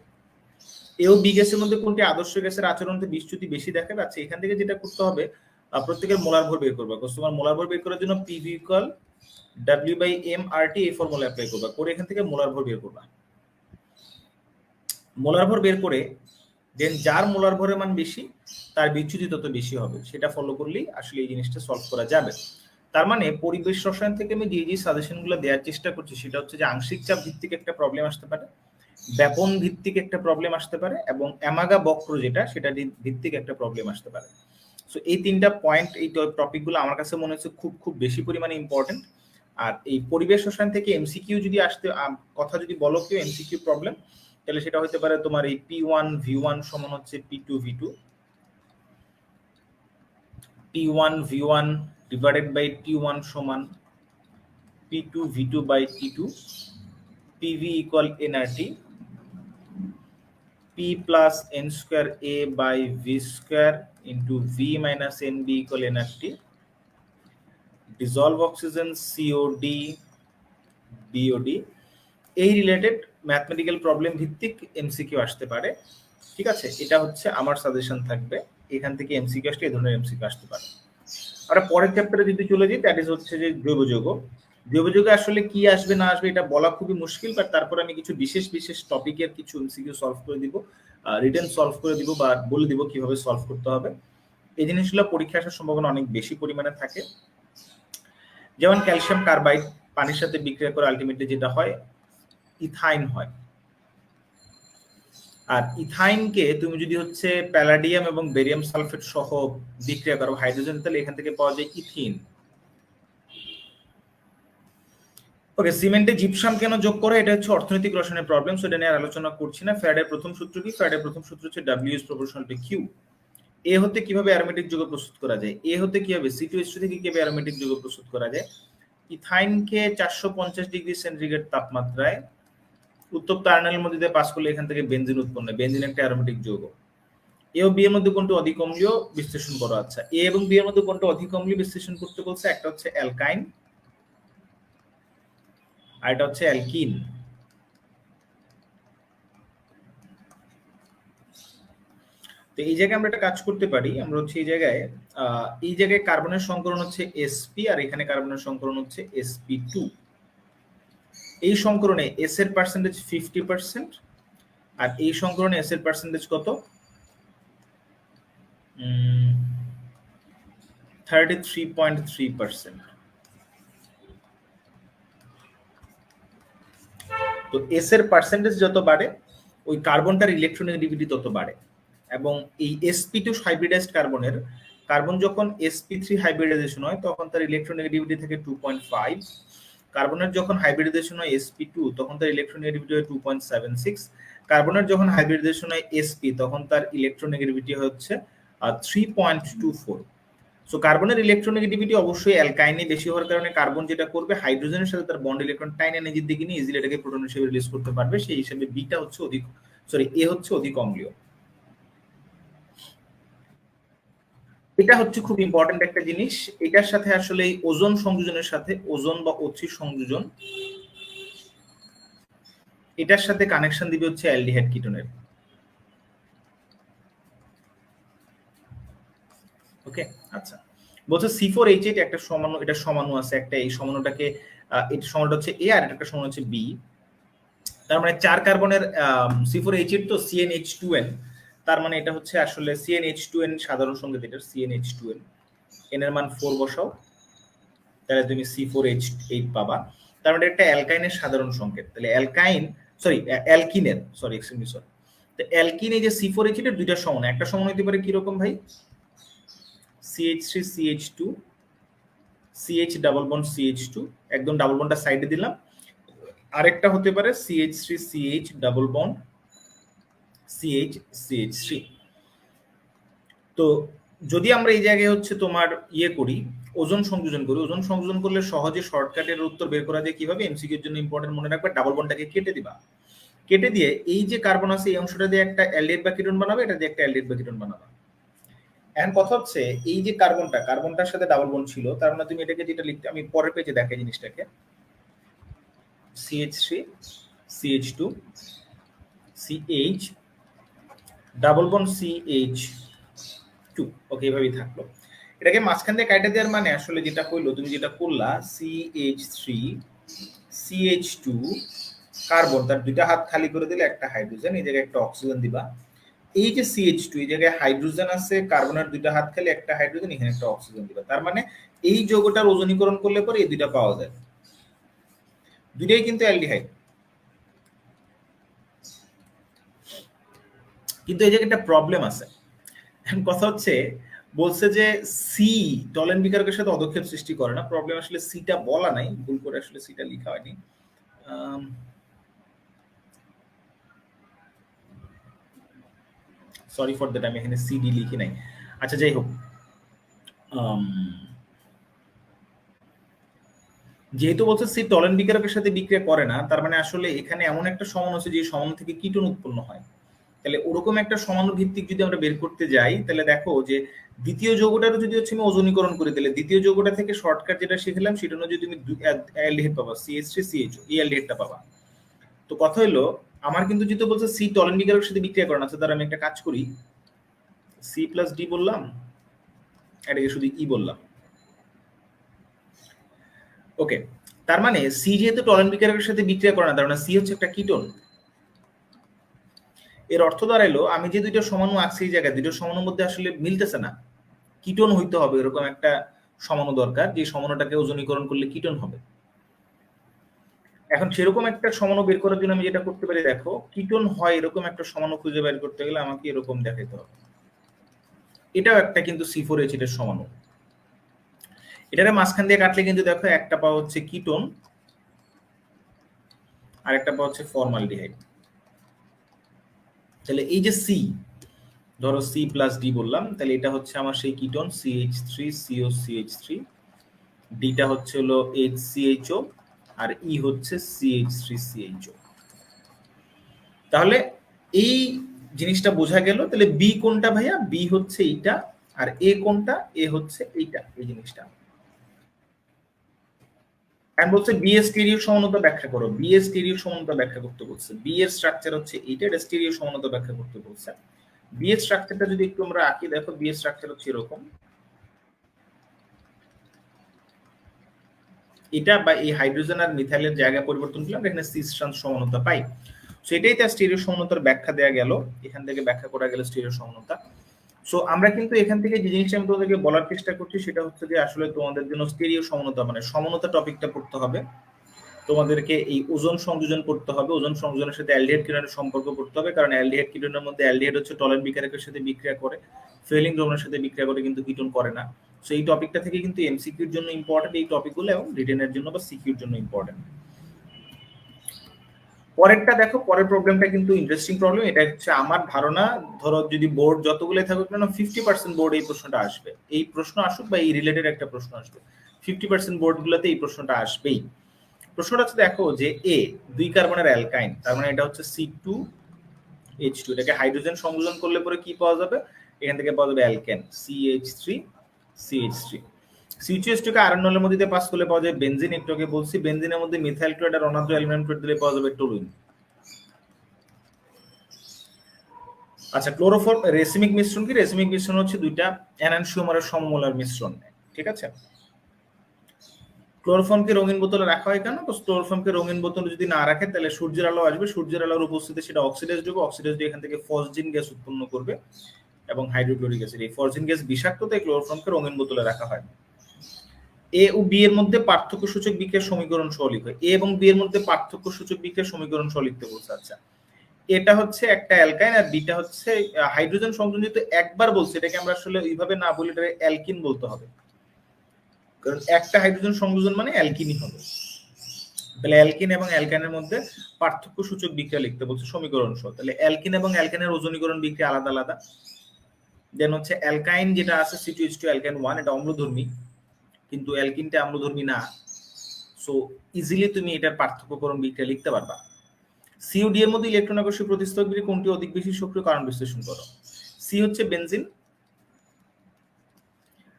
এও বি গ্যাসের মধ্যে কোনটি আদর্শ গ্যাসের আচরণতে বিচ্যুতি বেশি দেখা যাচ্ছে। এখান থেকে যেটা করতে হবে, প্রত্যেকের মোলার ভর বের করবে। তোমার মোলার ভর বের করার জন্য পিভি ইকুয়াল W/m/RT এই ফর্মুলা অ্যাপ্লাই করবা, করে এখান থেকে মোলার ভর বের করবা। মোলার ভর বের করে দেন যার মোলার ভরের মান বেশি তার বিচ্যুতি তত বেশি হবে, সেটা ফলো করলেই আসলে এই জিনিসটা সলভ করা যাবে। তার মানে পরিবেশ রসায়ন থেকে আমি যে সাজেশনগুলো দেওয়ার চেষ্টা করছি সেটা হচ্ছে যে আংশিক চাপ ভিত্তিক একটা প্রবলেম আসতে পারে, ব্যাপন ভিত্তিক একটা প্রবলেম আসতে পারে, এবং অ্যামাগা বক্র যেটা সেটা ভিত্তিক একটা প্রবলেম আসতে পারে। সো এই তিনটা পয়েন্ট, এই টপিকগুলো আমার কাছে মনে হচ্ছে খুব খুব বেশি পরিমাণে ইম্পর্টেন্ট। আর এই পরিবেশ রসায়ন থেকে এমসিকিউ যদি আসতে কথা যদি বলো কেউ এমসিকিউ প্রবলেম, তাহলে সেটা হতে পারে তোমার এই P1 V1 সমান হচ্ছে P2 V2, P1 V1 divided by T1 সমান P2 V2 by T2, PV equal nRT, P plus n square A by V square into V minus NB equal nRT, dissolve oxygen COD BOD। এই related mathematical problem ভিত্তিক MCQ আসতে পারে। ঠিক আছে, এটা হচ্ছে আমার সাজেশন থাকবে, এখান থেকে এমসিকিউ আসলে এই ধরনের এমসিকিউ আসতে পারে। আমরা পরের চ্যাপ্টারে যদি চলে যাই, দ্যাট ইজ হচ্ছে যে জৈব যৌগ। জৈব যৌগে আসলে কি আসবে না আসবে এটা বলা খুবই মুশকিল, বাট তারপরে আমি কিছু বিশেষ বিশেষ টপিকের কিছু এমসিকিউ সলভ করে দিব, রিটেন সলভ করে দিব, বা বলে দিব কিভাবে সলভ করতে হবে। এই জিনিসগুলো পরীক্ষা আসার সম্ভাবনা অনেক বেশি পরিমাণে থাকে। যেমন ক্যালসিয়াম কার্বাইড পানির সাথে বিক্রিয়া করে আলটিমেটলি যেটা হয় ইথাইন হয়। আর ইথাইনকে তুমি যদি হচ্ছে প্যালাডিয়াম এবং বেরিয়াম সালফেট সহ বিক্রিয়া করো হাইড্রোজেন, তাহলে এখান থেকে পাওয়া যায় ইথিন। ওকে, সিমেন্টে জিপসাম কেন যোগ করে, এটা হচ্ছে অর্থনৈতিক রসায়নের প্রবলেম, সেটা নিয়ে আলোচনা করছি না। ফ্যারাডের প্রথম সূত্র কি? ফ্যারাডের প্রথম সূত্র হচ্ছে W is proportional to Q। এ হতে কিভাবে অ্যারোমেটিক যৌগ প্রস্তুত করা যায়, এ হতে কিভাবে C2H2 থেকে কিভাবে অ্যারোমেটিক যৌগ প্রস্তুত করা যায়। ইথাইনকে 450 ডিগ্রি সেন্টিগ্রেড তাপমাত্রায় উত্তপ্ত আয়নের মধ্যে দিয়ে পাস করলে এখান থেকে বেনজিন উৎপন্ন হয়। বেনজিন একটা অ্যারোমেটিক যৌগ। এ ও বি এর মধ্যে কোনটা অধিক অম্লীয় বিশ্লেষণ করা। আচ্ছা, এ এবং বি এর মধ্যে কোনটা অধিক অম্লীয় বিশ্লেষণ করতে বলছে, একটা হচ্ছে অ্যালকাইন আর এটা হচ্ছে অ্যালকিন। তো এই জায়গায় আমরা একটা কাজ করতে পারি, আমরা হচ্ছে এই জায়গায় কার্বনের সংকরণ হচ্ছে sp, আর এখানে কার্বনের সংকরণ হচ্ছে sp2। এই সংকরণে s এর পার্সেন্টেজ 50%, আর এই সংকরণে s এর পার্সেন্টেজ কত? 33.3%। তো s এর পার্সেন্টেজ যত বাড়ে ওই কার্বনটার ইলেকট্রোনেগেটিভিটি তত বাড়ে। এবং এই sp2 হাইব্রিডাইজড কার্বন যখন sp3 হাইব্রিডাইজেশন হয় তখন তার ইলেকট্রোনেগেটিভিটি থাকে 2.5। কার্বনের যখন হাইব্রিডাইজেশন হয় sp2 তখন তার ইলেকট্রোনেগেটিভিটি হয় 2.76। কার্বনের যখন হাইব্রিডাইজেশন হয় sp তখন তার ইলেকট্রোনেগেটিভিটি হচ্ছে 3.24। সো কার্বনের ইলেকট্রোনেগেটিভিটি অবশ্যই অ্যালকাইনে বেশি হওয়ার কারণে কার্বন যেটা করবে হাইড্রোজেনের সাথে তার বন্ড ইলেকট্রন টাইনে নিজের দিকে নিয়ে ইজিলি এটাকে প্রোটন হিসেবে রিলিজ করতে পারবে, সেই হিসেবে বিটা হচ্ছে অধিক, এ হচ্ছে অধিক অম্লীয়। এটা হচ্ছে খুব ইম্পর্টেন্ট একটা জিনিস। এটার সাথে আসলে ওজোন সংযোজনের সাথে, ওজোন বা O3 সংযোজন, এটার সাথে কানেকশন দিবে হচ্ছে অ্যালডিহাইড কিটোনের। ওকে, আচ্ছা, বলছে C4H8 একটা সমাণু, এটা সমাণু আছে একটা, এই সমাণুটাকে এই সমাণুটা হচ্ছে A আর একটা সমাণু হচ্ছে B। তার মানে 4 কার্বনের C4H8 তো CnH2n, তার মানে এটা হচ্ছে আসলে CnH2n সাধারণ সংকেত, এটা CnH2n, n এর মান 4 বসাও তাহলে তুমি C4H8 পাবা। তার মানে একটা অ্যালকাইনের সাধারণ সংকেত, তাহলে অ্যালকিনের তো অ্যালকিন এই যে C4H8 এর দুইটা সমান, একটা সমান হতে পারে কি রকম ভাই? CH3CH2 CH double bond CH2, একদম ডাবল বন্ডটা সাইডে দিলাম। আরেকটা হতে পারে CH3CH ডাবল বন্ড CH3। তো যদি আমরা এই জায়গায় হচ্ছে তোমার করি, ওজোন সংযোজন করি, ওজোন সংযোজন করলে সহজে শর্টকাটের উত্তর বের করা যায় কিভাবে? এমসিকিউর জন্য ইম্পর্টেন্ট মনে রাখবে, ডাবল বন্ডটাকে কেটে দিবা, কেটে দিয়ে এই যে কার্বন আছে এই অংশটা দিয়ে একটা অ্যালডিহাইড বা কিটোন বানাবে, এটা দিয়ে একটা অ্যালডিহাইড বা কিটোন বানাবে। এখন কথা হচ্ছে এই যে কার্বনটার সাথে ডাবল বন্ড ছিল, তার মানে তুমি এটাকে যেটা লিখতে, আমি পরের পেজে দেখাই জিনিসটাকে, CH3 CH2 CH double bond CH2, ওকে, এভাবেই থাকলো। এটাকে মাঝখান দিয়ে কাটা দেওয়ার মানে আসলে যেটা হইলো, তুমি যেটা করলা CH3 CH2 কার্বন, তার দুইটা হাত খালি করে দিলে একটা হাইড্রোজেন, এই জায়গায় একটা অক্সিজেন দিবা। এই যে CH2 এই জায়গায় হাইড্রোজেন আছে, কার্বনের দুইটা হাত খালি একটা হাইড্রোজেন, এখানে একটা অক্সিজেন দিবা। তার মানে এই যৌগটার ওজনীকরণ করলে পরে এই দুইটা পাওয়া যায়, দুইটাই কিন্তু অ্যালডিহাইড। কিন্তু এই জায়গায় একটা প্রবলেম আছে। এখন কথা হচ্ছে, বলছে যে সি টলেন বিকারকের সাথে অদক্ষেপ সৃষ্টি করে না। প্রবলেম আসলে সিটা বলা নাই, ভুল করে আসলে সিটা লেখা হয়নি। সরি ফর দ্যাট, আমি এখানে সিডি লিখি নাই। আচ্ছা, যাই হোক, যেহেতু বলছে সি টলেন বিকারকের সাথে বিক্রিয়া করে না, তার মানে আসলে এখানে এমন একটা সমাণু আছে যে সমাণু থেকে কিটোন উৎপন্ন হয়। তাহলে ওরকম একটা সমাণু ভিত্তিক যদি আমরা বের করতে যাই, তাহলে দেখো যে দ্বিতীয় যৌগটারও যদি হচ্ছে আমি ওজনীকরণ করে দিলে, দ্বিতীয় যৌগটা থেকে শর্টকাট যেটা শিখলাম সেটা অনুযায়ী তুমি অ্যালডিহাইড পাবা, CH3CHO, এই অ্যালডিহাইডটা পাবা। তো কথা হলো, আমার কিন্তু যেহেতু বলছে সি টলেন বিকারকের সাথে বিক্রিয়া করে না, তার আমি একটা কাজ করি, C+D বললাম, এটাকে শুধু ই বললাম। ওকে, তার মানে সি যেহেতু টলেন বিকারকের সাথে বিক্রিয়া করে না, তার মানে সি হচ্ছে একটা কিটোন। এর অর্থ দাঁড়াইলো, আমি যে দুইটা সমাণু আছি এই জায়গায়, দুইটা সমাণুর মধ্যে আসলে মিলতেছে না, কিটোন হইতে হবে, এরকম একটা সমাণু দরকার যে সমাণুটাকে ওজনীকরণ করলে কিটোন হবে। এখন সেরকম একটা সমাণু বের করার জন্য আমি যেটা করতে পারি, দেখো, কিটোন হয় এরকম একটা সমাণু খুঁজে বের করতে গেলে আমাকে এরকম দেখাইতে হবে। এটাও একটা কিন্তু C4H8 এর সমাণু। এটারে মাঝখান দিয়ে কাটলে কিন্তু দেখো একটা পাওয়া হচ্ছে কিটোন আর একটা পাওয়া হচ্ছে ফর্মালডিহাইড। তাহলে এই যে সি, ধরো C+D বললাম, তাহলে এটা হচ্ছে আমার সেই কিটোন CH3COCH3, ডিটা হচ্ছে হলো HCHO, আর ই হচ্ছে CH3CHO। তাহলে এই জিনিসটা বোঝা গেল। তাহলে বি কোনটা ভাইয়া? বি হচ্ছে এইটা, আর এ কোনটা? এ হচ্ছে এইটা, এই জিনিসটা। আমি বলছি বি এর স্টেরিও সমানতা ব্যাখ্যা করো, বি এর স্টেরিও সমানতা ব্যাখ্যা করতে বলছে। বি এর স্ট্রাকচার হচ্ছে এইটা, এটা স্টেরিও সমানতা ব্যাখ্যা করতে বলছে। বি এর স্ট্রাকচারটা যদি একটু আমরা আঁকি, দেখো বি এর স্ট্রাকচার হচ্ছে এরকম, এটা বা এই হাইড্রোজেন আর মিথাইলের জায়গা পরিবর্তন করলে আমরা এখানে সিস ট্রান্স সমানতা পাই। সো এটাই তার স্টিরিও সমানতার ব্যাখ্যা দেওয়া গেল, এখান থেকে ব্যাখ্যা করা গেল স্টিরিও সমানতা। সো আমরা কিন্তু এখান থেকে যে জিনিসটা আমি তোমাদেরকে বলার চেষ্টা করছি সেটা হচ্ছে যে আসলে তোমাদের জন্য স্টিরিও সমানতা মানে সমানতা টপিকটা পড়তে হবে, তোমাদেরকে এই ওজোন সংযোজন করতে হবে, ওজোন সংযোজনের সাথে অ্যালডিহাইড কিটোনের সম্পর্ক করতে হবে, কারণ অ্যালডিহাইড কিটোনের মধ্যে অ্যালডিহাইড হচ্ছে টলারেন্ট বিকারকের সাথে বিক্রিয়া করে, ফেলিং দ্রবণের সাথে বিক্রিয়া করে, কিন্তু কিটোন করে না। সো এই টপিকটা থেকে কিন্তু এমসিকিউর জন্য ইম্পর্টেন্ট এই টপিকগুলো, এবং রিটেনের জন্য বা সিকিউর জন্য ইম্পর্টেন্ট। পরেরটা দেখো, পরের প্রবলেমটা কিন্তু ইন্টারেস্টিং প্রবলেম। এটা হচ্ছে আমার ধারণা, ধরো যদি বোর্ড যতগুলো থাকুক না 50% বোর্ড এই প্রশ্নটা আসবে, এই প্রশ্ন আসুক বা এই রিলেটেড একটা প্রশ্ন আসবে, 50% বোর্ডগুলোতে এই প্রশ্নটা আসবেই। প্রশ্নটা হচ্ছে দেখো যে এ 2 কার্বনের অ্যালকাইন, তার মানে এটা হচ্ছে C2H2, এটাকে হাইড্রোজেন সংযোজন করলে পরে কি পাওয়া যাবে, এখান থেকে পাওয়া যাবে অ্যালকেন CH3CH3। C2H2 কে আয়রন নলের মধ্যে পাস করলে পাওয়া যায় বেনজিন, একটু আগে বলছি বেনজিনের মধ্যে মিথাইল ক্লোরাইড আর অনাদ্র অ্যালুমিনিয়াম ক্লোরাইড দিলে পাওয়া যাবে টলুইন। আচ্ছা, ক্লোরোফর্ম রেসিমিক মিশ্রণ কি? রেসিমিক মিশ্রণ হচ্ছে দুইটা এনানশিওমারের সমমোলার মিশ্রণ, ঠিক আছে। ক্লোরোফর্মকে রঙিন বোতলে রাখা হয় কেন? তো ক্লোরোফর্মকে রঙিন বোতলে যদি না রাখে তাহলে সূর্যের আলো আসবে, সূর্যের আলোর উপস্থিতিতে সেটা অক্সিডাইজড হবে, অক্সিডাইজড এখান থেকে ফসজিন গ্যাস উৎপন্ন করবে এবং হাইড্রোক্লোরিক অ্যাসিড। এই ফসজিন গ্যাস বিষাক্ত, তাই ক্লোরোফর্মকে রঙিন বোতলে রাখা হয়। এ ও বি এর মধ্যে পার্থক্য সূচক বিক্রিয়ার সমীকরণ সহ লিখো। এ এবং বি এর মধ্যে পার্থক্য সূচক বিক্রিয়ার সমীকরণ সহ লিখতে বলছে। আচ্ছা, এটা হচ্ছে একটা অ্যালকাইন আর বিটা হচ্ছে হাইড্রোজেন সংযোজন। যেহেতু একবার বলছে, এটাকে আমরা আসলে ওইভাবে না বলে এটা অ্যালকিন বলতে হবে, কারণ একটা হাইড্রোজেন সংযোজন মানে অ্যালকিনই হবে। তাহলে অ্যালকিন এবং অ্যালকাইনের মধ্যে পার্থক্য সূচক বিক্রিয়া লিখতে বলছে সমীকরণ সহ। তাহলে অ্যালকিন এবং অ্যালকাইনের ওজনীকরণ বিক্রিয়া আলাদা আলাদা। দেন হচ্ছে অ্যালকাইন যেটা আছে C2H2 অ্যালকাইন 1, এটা অম্লধর্মী, কিন্তু অ্যালকিনটা অম্লধর্মী না। সো ইজিলি তুমি এটার পার্থক্যকরণ বিক্রিয়া লিখতে পারবা। COD এর মধ্যে ইলেকট্রন আকর্ষী প্রতিস্থাপক কোনটি অধিক বেশি সক্রিয়, কারণ বিশ্লেষণ করো। সি হচ্ছে বেনজিন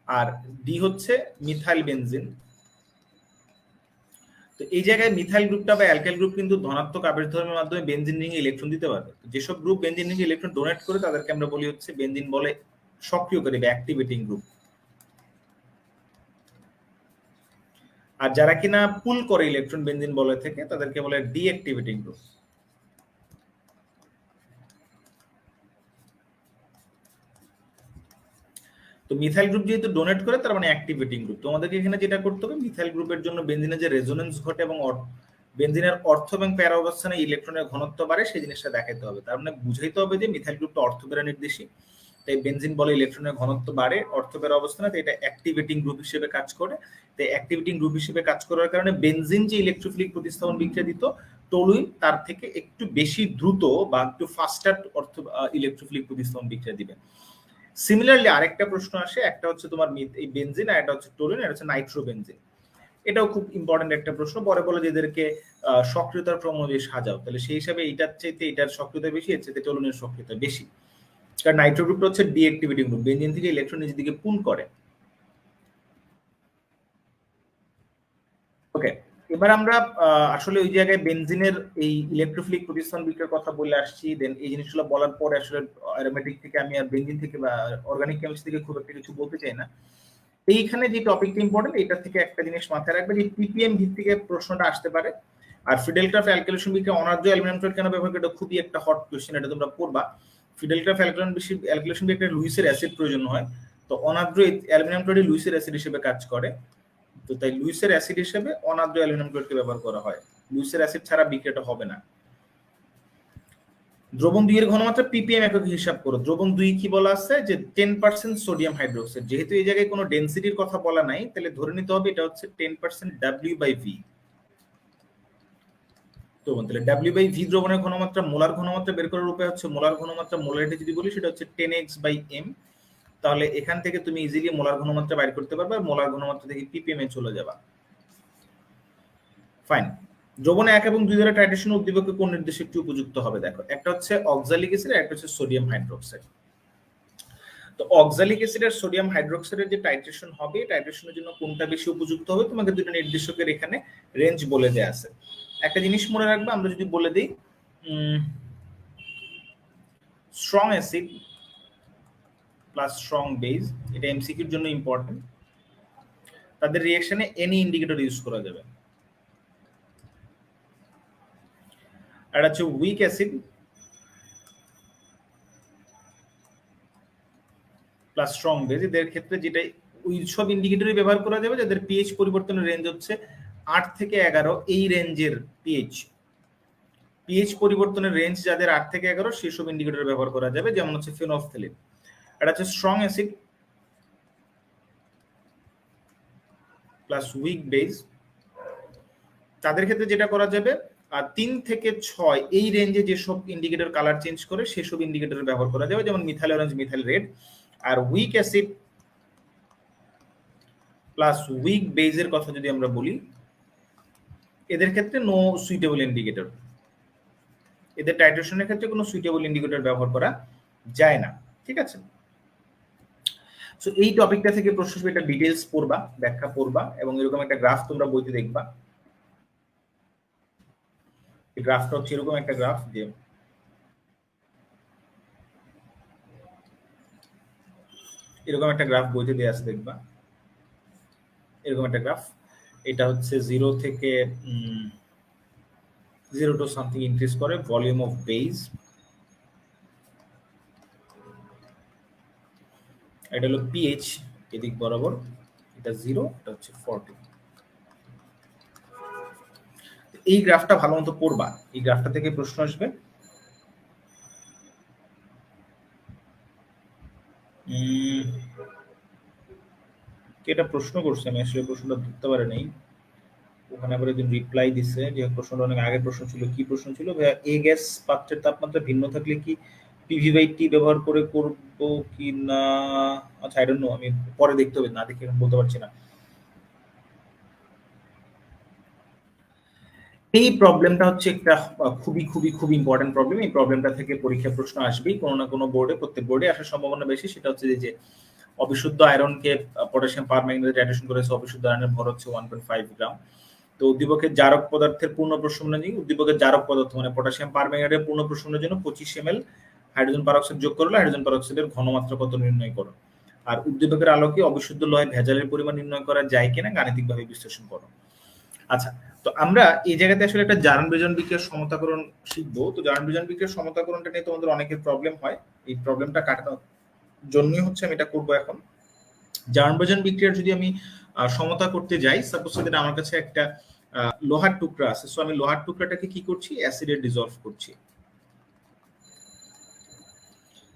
আর ডি হচ্ছে মিথাইল বেনজিন। তো এই জায়গায় মিথাইল গ্রুপটা বা অ্যালকাইল গ্রুপ কিন্তু ধনাত্মক আবেশ ধর্মের মাধ্যমে বেনজিন রিংয়ে ইলেকট্রন দিতে পারবে। যেসব গ্রুপ বেনজিন রিংয়ে ইলেকট্রন ডোনেট করে তাদেরকে আমরা বলি হচ্ছে বেনজিন বলে সক্রিয়কারী বা অ্যাক্টিভেটিং গ্রুপ। আর যারা কিনা পুল করে ইলেকট্রন বেনজিন বলে থেকে তাদেরকে বলে ডিঅ্যাক্টিভেটিং গ্রুপ। তো মিথাইল গ্রুপ যেহেতু ডোনেট করে তার মানে অ্যাক্টিভেটিং গ্রুপ। তোমাদেরকে এখানে যেটা করতে হবে, মিথাইল গ্রুপের জন্য বেনজিনের যে রেজোনেন্স ঘটে এবং বেনজিনের অর্থ এবং প্যারা অবস্থানে ইলেকট্রনের ঘনত্ব বাড়ে সেই জিনিসটা দেখাতে হবে। তার মানে বুঝাইতে হবে যে মিথাইল গ্রুপটা অর্থপ্যারা নির্দেশী, তাই বেনজিন বলে ইলেকট্রনের ঘনত্ব বাড়ে অর্থপ্যারা অবস্থানে, তাই এটা অ্যাক্টিভেটিং গ্রুপ হিসেবে কাজ করে। তাই অ্যাক্টিভেটিং গ্রুপ হিসেবে কাজ করার কারণে বেনজিন যে ইলেকট্রোফিলিক প্রতিস্থাপন বিক্রিয়া দিত, টলুইন তার থেকে একটু বেশি দ্রুত বা একটু ফাস্টার ইলেকট্রোফিলিক প্রতিস্থাপন বিক্রিয়া দিবে। সিমিলারলি আরেকটা প্রশ্ন আসে, একটা হচ্ছে তোমার এই বেনজিন আর এটা হচ্ছে টলুইন, এটা হচ্ছে নাইট্রোবেনজিন। এটাও খুব ইম্পর্টেন্ট একটা প্রশ্ন। পরে বলে যে এদেরকে সক্রিয়তার ক্রম অনুযায়ী সাজাও, তাহলে সেই হিসাবে এইটার চাইতে এটার সক্রিয়তা বেশি, এর চাইতে টলুইনের সক্রিয়তা বেশি, কারণ নাইট্রো গ্রুপটা হচ্ছে ডিঅ্যাক্টিভেটিং গ্রুপ, বেনজিন থেকে ইলেকট্রন নিজের দিকে পুল করে। ওকে, এবার আমরা আসলে ওই জায়গায় বেনজিনের এই ইলেকট্রোফিলিক প্রতিস্থাপন বিক্রিয়ার কথা বলে আসছি। দেন এই জিনিসগুলো বলার পরে আসলে অ্যারোমেটিক থেকে আমি আর বেনজিন থেকে বা অর্গানিক কেমিস্ট্রি থেকে খুব একটা কিছু বলতে চাই না। এইখানে যে টপিকটা ইম্পর্টেন্ট, এটা থেকে একটা জিনিস মাথায় রাখবে যে পিপিএম ভিত্তিক প্রশ্নটা আসতে পারে। আর ফিডেলক্রাফ অ্যালকাইলেশন বিক্রিয়া অনার্য অ্যালুমিনিয়াম ক্লোরাইড কেন ব্যবহার করে, এটা খুবই একটা হট কোশ্চেন, এটা তোমরা পড়বা। ফিডেলক্রাফ অ্যালকাইলেশন বিক্রিয়া লুইসের অ্যাসিড প্রয়োজন হয়, তো অনার্য অ্যালুমিনিয়াম ক্লোরাইড লুইসের অ্যাসিড হিসেবে কাজ করে। তো তাই লুইসের অ্যাসিড হিসেবে অনার্য অ্যালুমিনিয়াম ক্লোরাইডকে ব্যবহার করা হয়, লুইসের অ্যাসিড ছাড়া বিক্রিয়াটা হবে না। দ্রবণ 2 এর ঘনমাত্রা পিপিএম এককে হিসাব করো। দ্রবণ 2 কি বলা আছে যে 10% সোডিয়াম হাইড্রোক্সাইড। যেহেতু এই জায়গায় কোনো ডেনসিটির কথা বলা নাই, তাহলে ধরে নিতে হবে এটা হচ্ছে 10% W/V। তো তাহলে W/V দ্রবণের ঘনমাত্রা, মোলার ঘনমাত্রা বের করার উপায় হচ্ছে মোলার ঘনমাত্রা, মোলারিটি যদি বলি সেটা হচ্ছে 10x/m। তাহলে এখান থেকে তুমি ইজিলি মোলার ঘনমাত্রা বাইর করতে পারবে, আর মোলার ঘনমাত্রা থেকে পিপিএম এ চলে যাবা। ফাইন। দ্রবণে 1 এবং 2 দ্বারা টাইট্রেশন উদ্দীপকে কোন নির্দেশ একটু উপযুক্ত হবে? দেখো, একটা হচ্ছে অক্সালিক অ্যাসিড আর একটা হচ্ছে সোডিয়াম হাইড্রোক্সাইড। তো অক্সালিক অ্যাসিড আর সোডিয়াম হাইড্রোক্সাইডের যে টাইট্রেশন হবে, টাইট্রেশনের জন্য কোনটা বেশি উপযুক্ত হবে, তোমাকে দুটো নির্দেশকের এখানে রেঞ্জ বলে দেয়া আছে। একটা জিনিস মনে রাখবে, আমরা যদি বলে দিই strong acid plus strong base, এটা এমসিকিউর জন্য ইম্পর্টেন্ট। তাদের রিঅ্যাকশনে এনি ইন্ডিকেটর ইউজ করা যাবে। আর হচ্ছে weak acid plus strong base, এদের ক্ষেত্রে যেটা ওই সব ইন্ডিকেটরই ব্যবহার করা যাবে যাদের পিএইচ পরিবর্তনের রেঞ্জ হচ্ছে 8 থেকে 11, এই রেঞ্জের পিএইচ পরিবর্তনের রেঞ্জ যাদের 8 থেকে 11 সেই সব ইন্ডিকেটর ব্যবহার করা যাবে, যেমন হচ্ছে ফেনফথ্যালিন। এটা হচ্ছে strong acid plus weak base, তাদের ক্ষেত্রে যেটা করা যাবে 3 থেকে 6 এই রেঞ্জে যেসব ইন্ডিকেটর কালার চেঞ্জ করে সেসব ইন্ডিকেটর ব্যবহার করা যাবে, যেমন মিথাইল অরেঞ্জ, মিথাইল রেড। আর উইক অ্যাসিড প্লাস উইক বেজের কথা যদি আমরা বলি, এদের ক্ষেত্রে নো সুইটেবল ইন্ডিকেটর, এদের টাইট্রেশনের ক্ষেত্রে কোনো সুইটেবল ইন্ডিকেটর ব্যবহার করা যায় না। ঠিক আছে, সো এই টপিকটা থেকে প্রশ্ন আসবে, এটা ডিটেইলস পড়বা, ব্যাখ্যা পড়বা, এবং এরকম একটা গ্রাফ তোমরা বইতে দেখবা। এই গ্রাফটা হচ্ছে এরকম একটা গ্রাফ, যে এরকম একটা গ্রাফ বইতে দেওয়া আছে, দেখবা এরকম একটা গ্রাফ। এটা হচ্ছে 0 থেকে 0 টু সামথিং ইনক্রিজ করে ভলিউম অফ বেজ, এটা হলো পিএইচ এদিক বরাবর, এটা 0, এটা হচ্ছে 40। এই গ্রাফটা ভালো মতো পড়বা, এই গ্রাফটা থেকে প্রশ্ন আসবে। এটা প্রশ্ন করছে, আমি আসলে প্রশ্নটা ধরতে পারি নাই, ওখানে আবার একজন রিপ্লাই দিছে যে প্রশ্নটা অনেক আগের প্রশ্ন ছিল। কি প্রশ্ন ছিল ভাইয়া? এ গ্যাস পাত্রের তাপমাত্রা ভিন্ন থাকলে কি পিভি/টি ব্যবহার করে করব কি না? আচ্ছা, আই ডোন্ট নো, আমি পরে দেখতে হবে, না দেখে বলতে পারছি না। এই প্রবলেমটা হচ্ছে একটা খুবই খুবই খুব ইম্পর্টেন্ট প্রবলেম। এই প্রবলেমটা থেকে পরীক্ষা প্রশ্ন আসবেই কোনো না কোনো বোর্ডে, প্রত্যেক বোর্ডে আসার সম্ভাবনা বেশি। সেটা হচ্ছে যে অবিশুদ্ধ আয়রনকে পটাশিয়াম পারম্যাঙ্গানেট অ্যাডিশন করেছে, অবিশুদ্ধ আয়রনের ভর হচ্ছে 1.5 গ্রাম। তো উদ্দীপকের জারক পদার্থের পূর্ণ প্রশমনের জন্য, উদ্দীপকের জারক পদার্থ মানে পটাশিয়াম পারম্যাঙ্গানেটের পূর্ণ প্রশমনের জন্য 25 ml হাইড্রোজেন পারঅক্সাইড যোগ করলে হাইড্রোজেন পারঅক্সাইডের ঘনমাত্রা কত নির্ণয় করো। আর উদ্দীপকের আলোকে অবিশুদ্ধ লয়ে ভেজালের পরিমাণ নির্ণয় করা যায় কিনা গাণিতিকভাবে বিশ্লেষণ করো। আচ্ছা, তো আমরা এই জায়গাতে আসলে একটা জারণ বিজারণ বিক্রিয়ার সমতাকরণ শিখবো। তো জারণ বিজারণ বিক্রিয়ার সমতাকরণটা নিয়ে তোমাদের অনেকের প্রবলেম হয়, এই প্রবলেমটা কাটানোর জন্যই হচ্ছে আমি এটা করবো এখন। জারণ বিজারণ বিক্রিয়ার যদি আমি সমতা করতে যাই, সাপোজ যদি আমার কাছে একটা লোহার টুকরা আছে, সো আমি লোহার টুকরাটাকে কি করছি, অ্যাসিডে ডিসলভ করছি।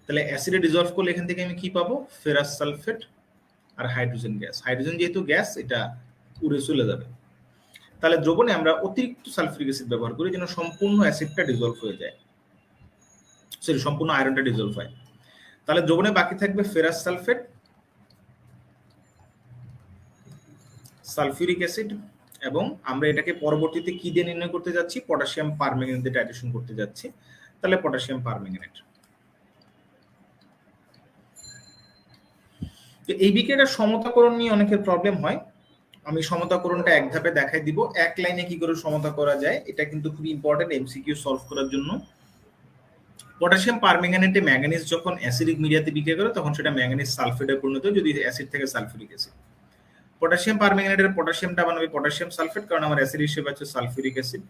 তাহলে অ্যাসিডে ডিসলভ করলে এখান থেকে আমি কি পাবো, ফেরাস সালফেট আর হাইড্রোজেন গ্যাস। হাইড্রোজেন যেহেতু গ্যাস, এটা উড়ে চলে যাবে। তাহলে দ্রবণে আমরা অতিরিক্ত সালফিউরিক অ্যাসিড ব্যবহার করি যেন সম্পূর্ণ অ্যাসিডটা ডিসলভ হয়ে যায়, সরি সম্পূর্ণ আয়রনটা ডিসলভ হয়। তাহলে দ্রবণে বাকি থাকবে ফেরাস সালফেট, সালফিউরিক অ্যাসিড, এবং আমরা এটাকে পরবর্তীতে কি দিয়ে নির্ণয় করতে যাচ্ছি, পটাশিয়াম পারম্যাঙ্গানেট দিয়ে টাইট্রেশন করতে যাচ্ছি। তাহলে পটাশিয়াম পারম্যাঙ্গানেট। তো এই বিক্রিয়াটার সমতাকরণ নিয়ে অনেকের প্রবলেম হয়। আমি সমতাকরণটা এক ধাপে দেখাই দিব, এক লাইনে কি করে সমতা করা যায়। এটা কিন্তু খুব ইম্পর্টেন্ট এমসিকিউ সলভ করার জন্য। পটাশিয়াম পারম্যাঙ্গানেটে ম্যাঙ্গানিজ যখন অ্যাসিডিক মিডিয়াতে বিক্রিয়া করে তখন সেটা ম্যাঙ্গানিজ সালফেটে পরিণত হয়, যদি অ্যাসিড থেকে সালফিউরিক অ্যাসিড। পটাশিয়াম পারম্যাঙ্গানেটের পটাশিয়ামটা বানাবে পটাশিয়াম সালফেট, কারণ আমার অ্যাসিড হিসেবে আছে সালফিউরিক অ্যাসিড।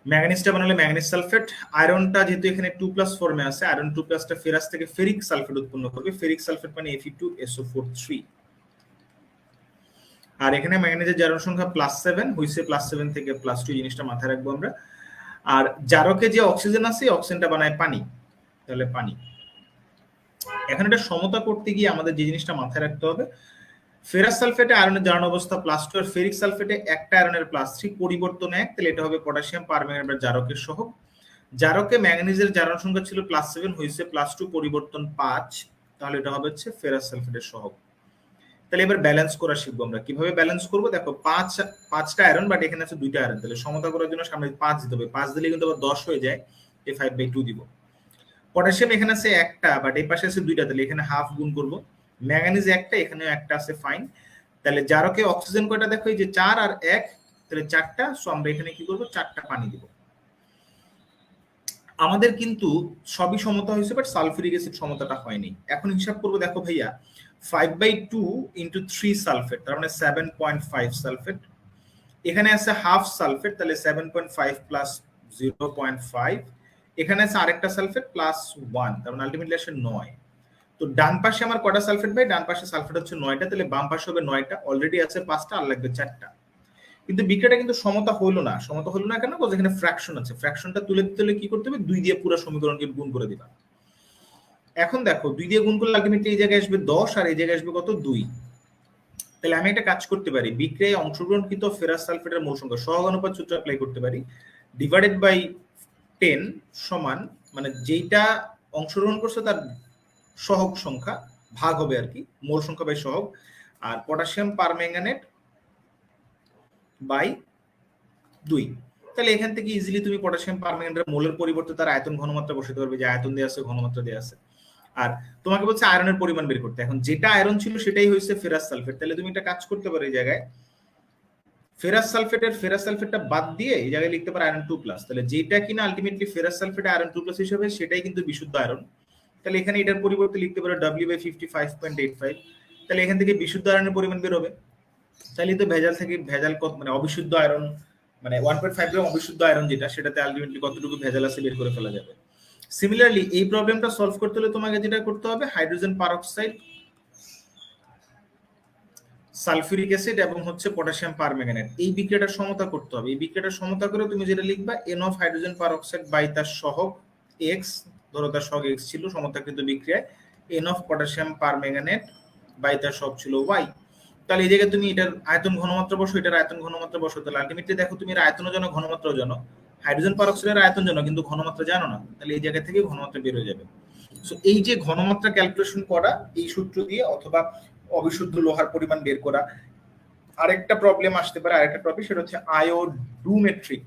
ম্যাঙ্গানিজটা বানালে ম্যাঙ্গানিজ সালফেট। আয়রনটা যেহেতু এখানে 2+ ফর্মে আছে, আয়রন 2+টা ফেরাস থেকে ফেরিক সালফেট উৎপন্ন করবে। ফেরিক সালফেট মানে Fe2SO4 3। আর এখানে ম্যাঙ্গানিজের জারণ সংখ্যা +7 হইছে, +7 থেকে +2, জিনিসটা মাথায় রাখবো আমরা। আর জারকে যে অক্সিজেন আছে, অক্সিজেনটা বানায় পানি, তাহলে পানি। এখন এটা সমতা করতে গিয়ে আমাদের যে জিনিসটা মাথায় রাখতে হবে, ফেরাস সালফেটে আয়রনের জারণ অবস্থা +2 আর ফেরিক সালফেটে একটা আয়রনের +3, পরিবর্তন 1, তাহলে এটা হবে পটাশিয়াম পারম্যাঙ্গানেট জারকের সহগ। জারকে ম্যাঙ্গানিজের জারণ সংখ্যা ছিল +7 হইছে +2, পরিবর্তন 5, তাহলে এটা হবে হচ্ছে ফেরাস সালফেটের সহগ। তাহলে এবার ব্যালেন্স করা শিখবো আমরা। কিভাবে ব্যালেন্স করবো, দেখো 5টা আয়রন, বাট এখানে আছে 2টা আয়রন, তাহলে সমতা করার জন্য সামনে 5 দিতে হবে। 5 দিলে কিন্তু আবার 10 হয়ে যায়, 5/2 দিব। পটাশিয়াম এখানে আছে একটা, বাট এই পাশে আছে 2টা, তাহলে এখানে হাফ গুণ করবো। ম্যাঙ্গানিজ একটা, এখানেও একটা আছে, ফাইন। তাহলে জারকে অক্সিজেন কয়টা দেখো, এই যে 4 আর 1, তাহলে 4টা। সো আমরা এখানে কি করবো, 4টা পানি দিব। আমাদের কিন্তু সবই সমতা হয়েছে, বাট সালফিউরিক অ্যাসিড সমতাটা হয়নি। এখন হিসাব করবো, দেখো ভাইয়া 5/2 ইন্টু 3 সালফেট, তার মানে 7.5 সালফেট। এখানে আছে হাফ সালফেট, তাহলে 7.5 প্লাস 0.5। এখানে আছে আরেকটা সালফেট প্লাস 1, তার মানে আলটিমেটলি আসে 9। তো ডান পাশে আমার কটা সালফেট ভাই? ডান পাশে সালফেট হচ্ছে 9টা, তাহলে বাম পাশে হবে 9টা। অলরেডি আছে 5টা, আর লাগবে 4টা। কিন্তু বিক্রিয়াটা কিন্তু সমতা হলো না। সমতা হলো না কেন? বিকজ এখানে ফ্র্যাকশন আছে। ফ্র্যাকশনটা তুলে দিতে হলে কি করতে হবে? 2 দিয়ে পুরো সমীকরণকে গুণ করে দিবা। এখন দেখো 2 দিয়ে গুণ করলে আলটিমেটলি এই জায়গায় আসবে 10, আর এই জায়গায় আসবে কত? 2। তাহলে আমি একটা কাজ করতে পারি, বিক্রিয়ায় অংশগ্রহণকৃত ফেরাস সালফেটের মোল সংখ্যা সহগ অনুপাত সূত্র অ্যাপ্লাই করতে পারি। ডিভাইডেড বাই 10 সমান, মানে যেইটা অংশগ্রহণ করছে তার সহগ সংখ্যা ভাগ হবে আর কি, মোল সংখ্যা বাই সহগ। আর পটাশিয়াম পারম্যাঙ্গানেট বাই 2। তাহলে এখান থেকে ইজিলি তুমি পটাশিয়াম পারম্যাঙ্গানেটের মোলের পরিবর্তে তার আয়তন ঘনমাত্রা বসাতে পারবে, যে আয়তন দেওয়া আছে, ঘনমাত্রা দেওয়া আছে। আর তোমাকে বলছে আয়রনের পরিমাণ বের করতে। এখন যেটা আয়রন ছিল সেটাই হয়েছে ফেরাস সালফেট। তাহলে তুমি একটা কাজ করতে পারো, এই জায়গায় ফেরাস সালফেটটা বাদ দিয়ে এই জায়গায় লিখতে পারো আয়রন 2+। তাহলে যেটা কিনা আলটিমেটলি ফেরাস সালফেট আয়রন 2+ হিসেবে, সেটাই কিন্তু বিশুদ্ধ আয়রন। তাহলে এখানে এটার পরিবর্তে লিখতে পারো W/55.85। তাহলে এখান থেকে বিশুদ্ধ আয়রনের পরিমাণ বের হবে। তাহলে তো ভেজাল থেকে ভেজাল কত, মানে অবিশুদ্ধ আয়রন, মানে 1.5 গ্রাম অবিশুদ্ধ আয়রন যেটা, সেটাতে আলটিমেটলি কতটুকু ভেজাল আছে বের করে ফেলা যাবে। সিমিলারলি এই প্রবলেমটা সলভ করতে হলে তোমাকে যেটা করতে হবে, হাইড্রোজেন পারঅক্সাইড, সালফিউরিক অ্যাসিড এবং হচ্ছে পটাশিয়াম পারম্যাঙ্গানেট, এই বিক্রিয়াটার সমতা করতে হবে। এই বিক্রিয়াটার সমতা করে তুমি যেটা লিখবা, N of hydrogen peroxide by তার সহগ এক্স, ধরো তার সহগ এক্স ছিল সমতাকৃত বিক্রিয়ায়, N of potassium permanganate by তার সহগ ছিল ওয়াই। তাহলে এই জায়গায় তুমি এটার আয়তন ঘনমাত্রা বসো, এটার আয়তন ঘনমাত্রা বসো। তাহলে আলটিমেটলি দেখো তুমি এর আয়তনও জানো, ঘনমাত্রাও জানো। হাইড্রোজেন পারঅক্সাইডের আয়তন জানো, কিন্তু ঘনমাত্রা জানো না। তাহলে এই জায়গা থেকে ঘনমাত্রা বের হয়ে যাবে। সো এই যে ঘনমাত্রা ক্যালকুলেশন করা এই সূত্র দিয়ে, অথবা অবিশুদ্ধ লোহার পরিমাণ বের করা। আরেকটা প্রবলেম আসতে পারে, আরেকটা টপিক, সেটা হচ্ছে আয়োডোমেট্রিক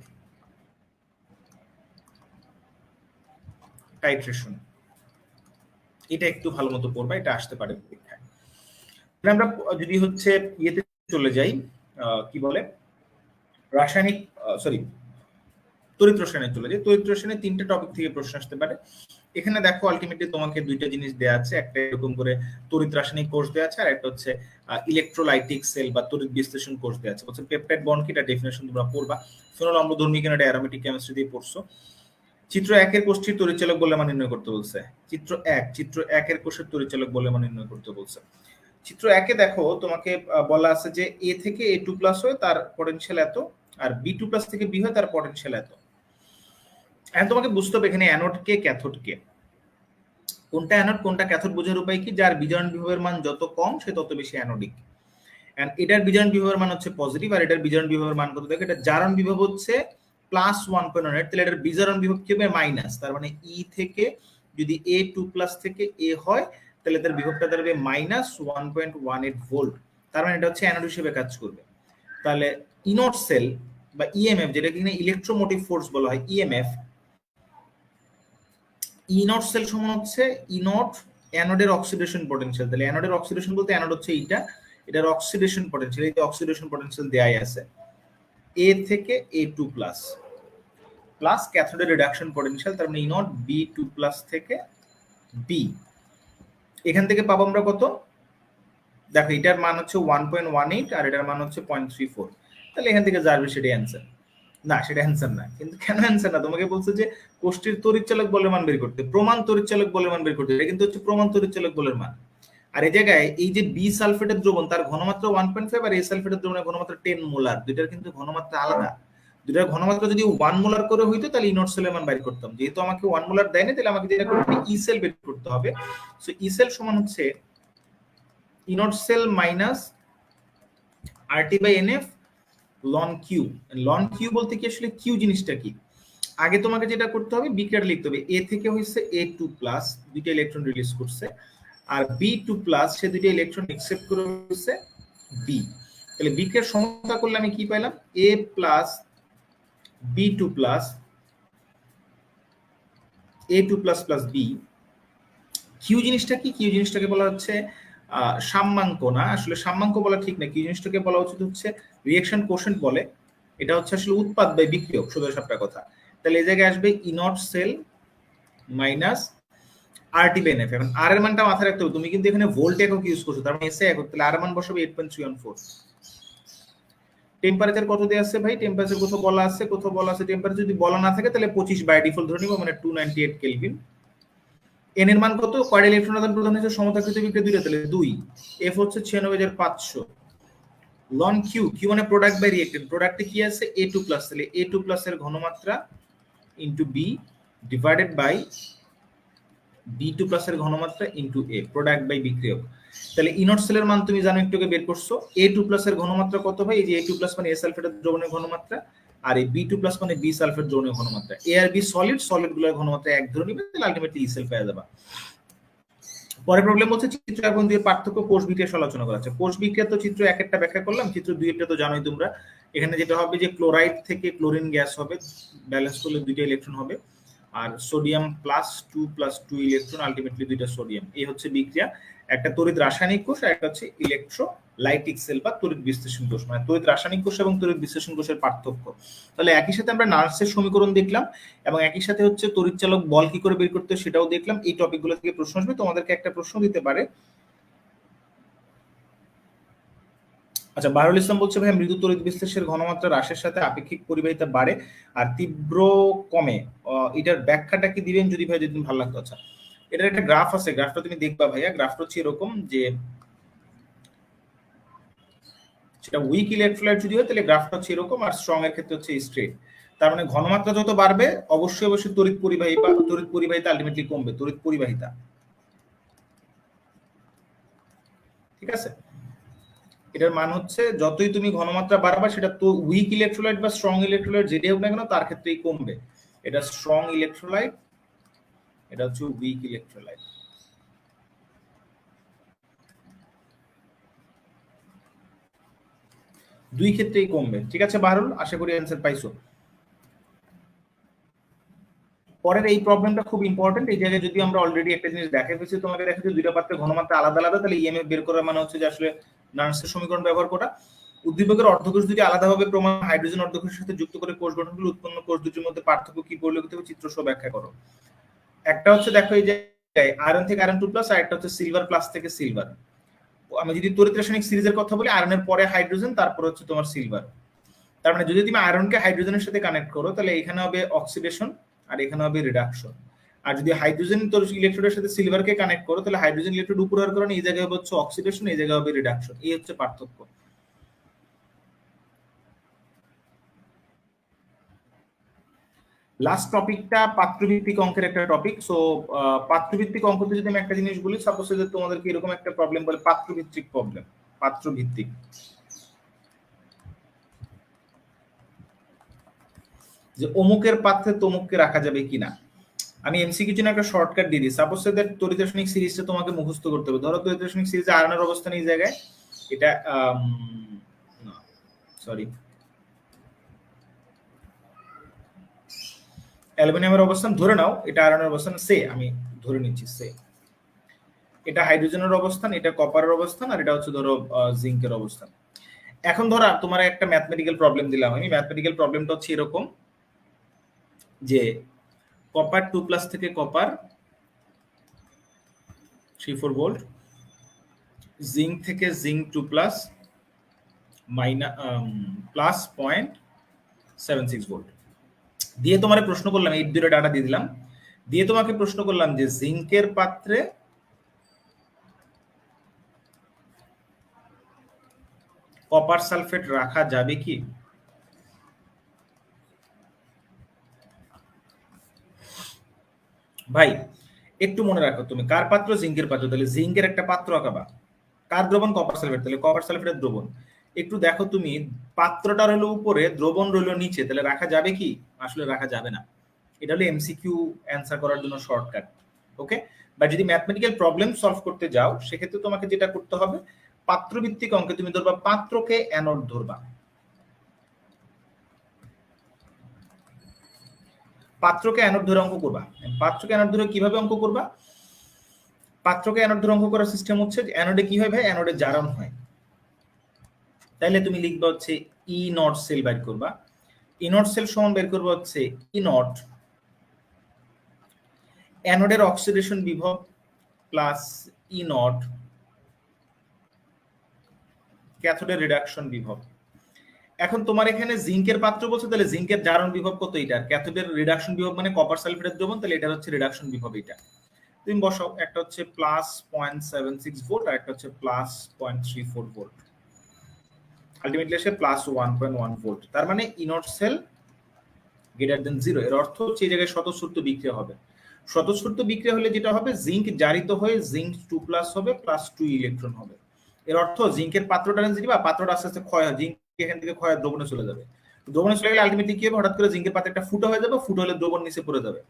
টাইট্রেশন। এটা একটু ভালো মতো পড়বা, এটা আসতে পারে পরীক্ষায়। আমরা যদি হচ্ছে ইয়েতে চলে যাই, কি বলে, রাসায়নিক তড়িৎ রসায়নে চলে যাই। তড়িৎ রসায়নে 3টে টপিক থেকে প্রশ্ন আসতে পারে। এখানে দেখো আলটিমেটলি তোমাকে 2টা জিনিস দেওয়া আছে, একটা এরকম করে তড়িৎ রাসায়নিক কোর্স দেওয়া আছে, আর একটা হচ্ছে ইলেকট্রোলাইটিক সেল বা তড়িৎ বিশ্লেষণ কোর্স দেওয়া আছে। বলছে পেপটাইড বন্ড কি, এটা ডেফিনেশন তোমরা পড়বা। ফেনল অম্লধর্মী কেন, এটা অ্যারোমেটিক কেমিস্ট্রি দিয়ে পড়ছো। চিত্র 1-এর কোষ্ঠীর তড়িৎচালক বলে মান নির্ণয় করতে বলছে। চিত্র 1-এর কোষের তড়িৎচালক বলে মান নির্ণয় করতে বলছে। চিত্র 1-এ দেখো তোমাকে বলা আছে যে এ থেকে A2+ হয় তার পটেনশিয়াল এত, আর B2+ থেকে বি হয় তার পটেনশিয়াল এত। এখন তোমাকে বুঝতে হবে এখানে অ্যানোড কে, ক্যাথোড কে। কোনটা অ্যানোড কোনটা ক্যাথোড বোঝার উপায় কি? যার বিজারণ বিভবের মান যত কম সে তত বেশি অ্যানোডিক। এন্ড এটার বিজারণ বিভবের মান হচ্ছে পজিটিভ, আর এটার বিজারণ বিভবের মান কত? দেখো এটা জারণ বিভব হচ্ছে +1.1, তাহলে এটার বিজারণ বিভব কি হবে? মাইনাস। তার মানে ই থেকে যদি A2+ থেকে এ হয়, তাহলে তার বিভবটা দাঁড়াবে -1.18 ভোল্ট। তার মানে এটা হচ্ছে অ্যানোড হিসেবে কাজ করবে। তাহলে ইনট সেল বা ইএমএফ, যেটা কিনা ইলেকট্রোমোটিভ ফোর্স বলা হয়, ইএমএফ, ইনট সেল সমান হচ্ছে ইনট অ্যানোডের অক্সিডেশন পটেনশিয়াল। তাহলে অ্যানোডের অক্সিডেশন বলতে অ্যানোড হচ্ছে এইটা, এটার অক্সিডেশন পটেনশিয়াল, এই যে অক্সিডেশন পটেনশিয়াল দেয়াই আছে, এ থেকে A2+ প্লাস ক্যাথোডের রিডাকশন পটেনশিয়াল, তার মানে ইনট B2+ থেকে বি। এখান থেকে পাবো আমরা কত? দেখো এটার মান হচ্ছে 1.18 আর এটার মান হচ্ছে 0.34। তাহলে এখান থেকে যা আসবে সেটাই অ্যান্সার। না, সেটা অ্যান্সার না। কিন্তু কেন অ্যান্সার না? তোমাকে বলছে যে কোষ্ঠীর তড়িৎচালক বলের মান বের করতে, প্রমাণ তড়িৎচালক বলের মান বের করতে। এটা কিন্তু হচ্ছে প্রমাণ তড়িৎচালক বলের মান। আর এই জায়গায় এই যে বি সালফেটের দ্রবণ, তার ঘনমাত্রা 1.5, আর এ সালফেটের দ্রবণের ঘনমাত্রা 10 মোলার। দুইটার কিন্তু ঘনমাত্রা আলাদা। দুইটার ঘনমাত্রা যদি 1 মোলার করে হইতো তাহলে ইনট সেলের মান বের করতাম। যেহেতু আমাকে 1 মোলার দেয়নি, তাহলে আমাকে যেটা করতে হবে, ই সেল বের করতে হবে। সো ই সেল সমান হচ্ছে E naught cell minus RT/NF ln Q. Ln Q বলতে কি আসলে কিউ জিনিসটা কি? আগে তোমাকে যেটা করতে হবে, বিক্রিয়াটা লিখতে হবে। এ থেকে হইছে A2+, দুইটা ইলেকট্রন রিলিজ করছে, আর B2+, সে দুইটা ইলেকট্রন একসেপ্ট করে হইছে বি। তাহলে বিক্রিয়ার সমতা করলে আমি কি পাইলাম? A+ B2+, A2++ B। Q জিনিসটা কি? কিউ জিনিসটাকে বলা হচ্ছে সাম্যাঙ্ক। না, আসলে সাম্যাঙ্ক বলা ঠিক না, কিউ জিনিসটাকে বলা উচিত হচ্ছে রিঅ্যাকশন কোশেন্ট বলে। এটা হচ্ছে আসলে উৎপাদ বা বিক্রিয়ক, সোজা সাপটা কথা। তাহলে এই জায়গায় আসবে E naught cell minus RT by NF. এখন আর এর মানটা মাথায় রাখতে হবে, তুমি কিন্তু এখানে ভোল্ট একক ইউজ করছো, তার মানে এসআই একক, তাহলে আর এর মান বসাবে 8.314। টেম্পারেচার কত দেয়া আছে ভাই? টেম্পারেচার কোথাও বলা আছে? কোথাও বলা আছে টেম্পারেচার? যদি বলা না থাকে তাহলে 25 বাই ডিফল্ট ধরে নিব, মানে 298 কেলভিন। এন এর মান কত? কয়টা ইলেকট্রন আদান প্রদান হয়েছে সমতাকৃত বিক্রিয়া? দুইটা, তাহলে 2। এফ হচ্ছে 96500। লন কিউ, কিউ মানে প্রোডাক্ট বাই রিঅ্যাক্টেন্ট, প্রোডাক্টে কি আছে? A2+, তাহলে A2+ এর ঘনমাত্রা into B divided by B2+ এর ঘনমাত্রা ইনটু এ, প্রোডাক্ট বাই বিক্রিয়ক। তাহলে ইনট সেলের মান তুমি জানো, একটু আগে বের করছো। A2+ এর ঘনমাত্রা কত ভাই? এই যে A2+ মানে এ সালফেটের দ্রবণের ঘনমাত্রা, আর এই B2+ মানে বি সালফেট দ্রবণের ঘনমাত্রা। এ আর বি সলিড, সলিড গুলোর ঘনমাত্রা এক ধরে নিবে, তাহলে আলটিমেটলি ই সেল পেয়ে যাবে। পরের প্রবলেম হচ্ছে চিত্র এবং দুইয়ের পার্থক্য কোষ বিক্রিয়া আলোচনা করা আছে। কোষ বিক্রিয়া তো চিত্র এক একটা ব্যাখ্যা করলাম, চিত্র 2 এটা তো জানোই তোমরা। এখানে যেটা হবে যে ক্লোরাইড থেকে ক্লোরিন গ্যাস হবে, ব্যালেন্স করলে দুইটা ইলেকট্রন হবে, আর সোডিয়াম +2 ইলেকট্রন, আলটিমেটলি দুইটা সোডিয়াম। এই হচ্ছে বিক্রিয়া। একটা তড়িৎ রাসায়নিক কোষ আর একটা হচ্ছে ইলেকট্রোলাইটিক সেল বা তড়িৎ বিশ্লেষণ কোষ, মানে তড়িৎ রাসায়নিক কোষ এবং তড়িৎ বিশ্লেষণ কোষের পার্থক্য। তাহলে একই সাথে আমরা নার্সের সমীকরণ দেখলাম, এবং একই সাথে হচ্ছে তড়িৎচালক বল কি করে বের করতে হয় সেটাও দেখলাম। এই টপিকগুলো থেকে প্রশ্ন আসবে, তোমাদেরকে একটা প্রশ্ন দিতে পারে। আচ্ছা, বাহরুল ইসলাম বলছে ভাই মৃদু তড়িৎ বিশ্লেষের ঘনমাত্রা হ্রাসের সাথে আপেক্ষিক পরিবাহিতা বাড়ে আর তীব্র কমে, এটার ব্যাখ্যাটা কি দিবেন যদি ভাই, যদি ভালো লাগতো। আচ্ছা, এটার একটা গ্রাফ আছে, গ্রাফটা তুমি দেখবা ভাইয়া। গ্রাফটা হচ্ছে এরকম যে সেটা উইক ইলেকট্রোলাইট যদি হয় তাহলে গ্রাফটা হচ্ছে এরকম, আর স্ট্রং এর ক্ষেত্রে হচ্ছে স্ট্রেট। তার মানে ঘনমাত্রা যত বাড়বে অবশ্যই অবশ্যই তড়িৎ পরিবাহী বা তড়িৎ পরিবাহিতা আলটিমেটলি কমবে, তড়িৎ পরিবাহিতা। ঠিক আছে, এটার মান হচ্ছে যতই তুমি ঘনমাত্রা বাড়াবা, সেটা তো উইক ইলেকট্রোলাইট বা স্ট্রং ইলেকট্রোলাইট যেটাই হোক না কেন তার ক্ষেত্রেই কমবে। এটা স্ট্রং ইলেকট্রোলাইট, এটা হচ্ছে উইক ইলেকট্রোলাইট। দুই ক্ষেত্রেই কমবে। ঠিক আছে বাহরুল, আশা করি অ্যান্সার পাইছো। পরের এই প্রবলেমটা খুব ইম্পর্টেন্ট। এই জায়গায় যদি আমরা অলরেডি একটা জিনিস দেখে ফেলছি, তোমাকে দেখা যাচ্ছে দুইটা পাত্রের ঘনমাত্রা আলাদা আলাদা, তাহলে ইএমএফ বের করার মানে হচ্ছে যে আসলে নার্সের সমীকরণ ব্যবহার করা। উদ্দীপকের অর্ধকোষ যদি আলাদাভাবে প্রমাণ হাইড্রোজেন অর্ধকোষের সাথে যুক্ত করে কোষ গঠনগুলো উৎপন্ন কোষ দুটির মধ্যে পার্থক্য কি পরিলক্ষিত হবে চিত্র সহ ব্যাখ্যা করো। একটা হচ্ছে দেখো এই যে আয়রন থেকে আয়রন 2+, আর একটা হচ্ছে সিলভার প্লাস থেকে সিলভার। আমি যদি তড়িৎ রাসায়নিক সিরিজের কথা বলি, আয়রনের পরে হাইড্রোজেন, তারপর হচ্ছে তোমার সিলভার। তার মানে যদি তুমি আয়রনকে হাইড্রোজেনের সাথে কানেক্ট করো, তাহলে এখানে হবে অক্সিডেশন আর এখানে হবে রিডাকশন। আর যদি হাইড্রোজেন তোর ইলেকট্রোডের সাথে সিলভারকে কানেক্ট করো, তাহলে হাইড্রোজেন ইলেকট্রোড উপরে হওয়ার কারণে এই জায়গায় হচ্ছে অক্সিডেশন, এই জায়গায় হবে রিডাকশন। এই হচ্ছে পার্থক্য। লাস্ট টপিকটা পাত্রভিত্তিক অঙ্কের একটা টপিক। সো পাত্রভিত্তিক অঙ্কতে যদি আমি একটা জিনিস বলি, সাপোজ যে তোমাদেরকে এরকম একটা প্রবলেম বলে পাত্রভিত্তিক প্রবলেম, পাত্রভিত্তিক, যে অমুকের পাত্রে তমুককে রাখা যাবে কিনা। আমি এমসিকিউ জন্য একটা শর্টকাট দিয়ে দিই। সাপোজ দ্যাট তড়িৎ রাসায়নিক সিরিজটা তোমাকে মুখস্থ করতে হবে। ধরো তড়িৎ রাসায়নিক সিরিজে আয়রনের অবস্থান এই জায়গায়, এটা সরি অ্যালুমিনিয়ামের অবস্থান ধরে নাও, এটা আয়রনের অবস্থান সে, আমি ধরে নিচ্ছি সে। এটা হাইড্রোজেনের অবস্থান, এটা কপারের অবস্থান, আর এটা হচ্ছে ধরো জিঙ্কের অবস্থান। এখন ধরো তোমার একটা ম্যাথমেটিক্যাল প্রবলেম দিলাম আমি। ম্যাথমেটিক্যাল প্রবলেমটা হচ্ছে এরকম যে কপার 2+ থেকে কপার 3-4 ভোল্ট, জিঙ্ক থেকে জিঙ্ক 2+ প্লাস 0.76 ভোল্ট দিয়ে তোমার প্রশ্ন করলাম, এই দুটো ডাটা দিয়ে দিলাম, দিয়ে তোমাকে প্রশ্ন করলাম যে জিঙ্কের পাত্রে কপার সালফেট রাখা যাবে কি। ভাই একটু মনে রাখো, তুমি কার পাত্র? জিঙ্কের পাত্র, তাহলে জিঙ্কের একটা পাত্র আঁকাবা। কার দ্রবণ? কপার সালফেট, তাহলে কপার সালফেটের দ্রবণ। একটু দেখো তুমি, পাত্রটা রইলো উপরে, দ্রবণ রইলো নিচে, তাহলে রাখা যাবে কি? আসলে রাখা যাবে না। এটা হলো এমসিকিউ অ্যান্সার করার জন্য শর্টকাট। ওকে, বা যদি ম্যাথমেটিক্যাল প্রবলেম সলভ করতে যাও, সেক্ষেত্রে তোমাকে যেটা করতে হবে, পাত্রভিত্তিক অঙ্কে তুমি ধরবা পাত্রকে অ্যানোড ধরবা, পাত্রকে অ্যানোড ধরে অঙ্ক করবা। পাত্রকে অ্যানোড ধরে কিভাবে অঙ্ক করবা? পাত্রকে অ্যানোড ধরে অঙ্ক করার সিস্টেম হচ্ছে অ্যানোডে কি হয় ভাই? অ্যানোডে জারণ হয়। তাইলে তুমি লিখবা হচ্ছে ই নট সেল বের করবা। ই নট সেল সমান বের করবা হচ্ছে ই নট অ্যানোডের অক্সিডেশন বিভব প্লাস ই নট ক্যাথোডের রিডাকশন বিভব। এখন তোমার এখানে জিঙ্কের পাত্র বলছে, তাহলে জিঙ্কের জারণ বিভব কত এটা, ক্যাথোডের রিডাকশন বিভব মানে কপার সালফেটের দ্রবণ, তাহলে এটা হচ্ছে রিডাকশন বিভব। এটা তুমি বসাও, একটা হচ্ছে প্লাস 0.76 ভোল্ট আর একটা হচ্ছে প্লাস 0.34 ভোল্ট, আলটিমেটলি আসে প্লাস 1.1 ভোল্ট। তার মানে ইনট সেল গ্রেটার দেন 0, এর অর্থ হচ্ছে এই জায়গায় স্বতঃস্ফূর্ত বিক্রিয়া হবে। স্বতঃস্ফূর্ত বিক্রিয়া হলে যেটা হবে, জিঙ্ক জারিত হয়ে জিঙ্ক 2+ হবে, প্লাস 2 ইলেকট্রন হবে। এর অর্থ জিঙ্কের পাত্রটা ডেন্সিটি বা পাত্রটা আস্তে আস্তে ক্ষয় হয়, জিঙ্ক এখান থেকে ক্ষয় দ্রবণে চলে যাবে। দ্রবণে চলে গেলে আলটিমেটলি কি হবে, হঠাৎ করে জিঙ্কের পাত্রে একটা ফুটো হয়ে যাবে, ফুটো হলে দ্রবণ নিচে পড়ে যাবে।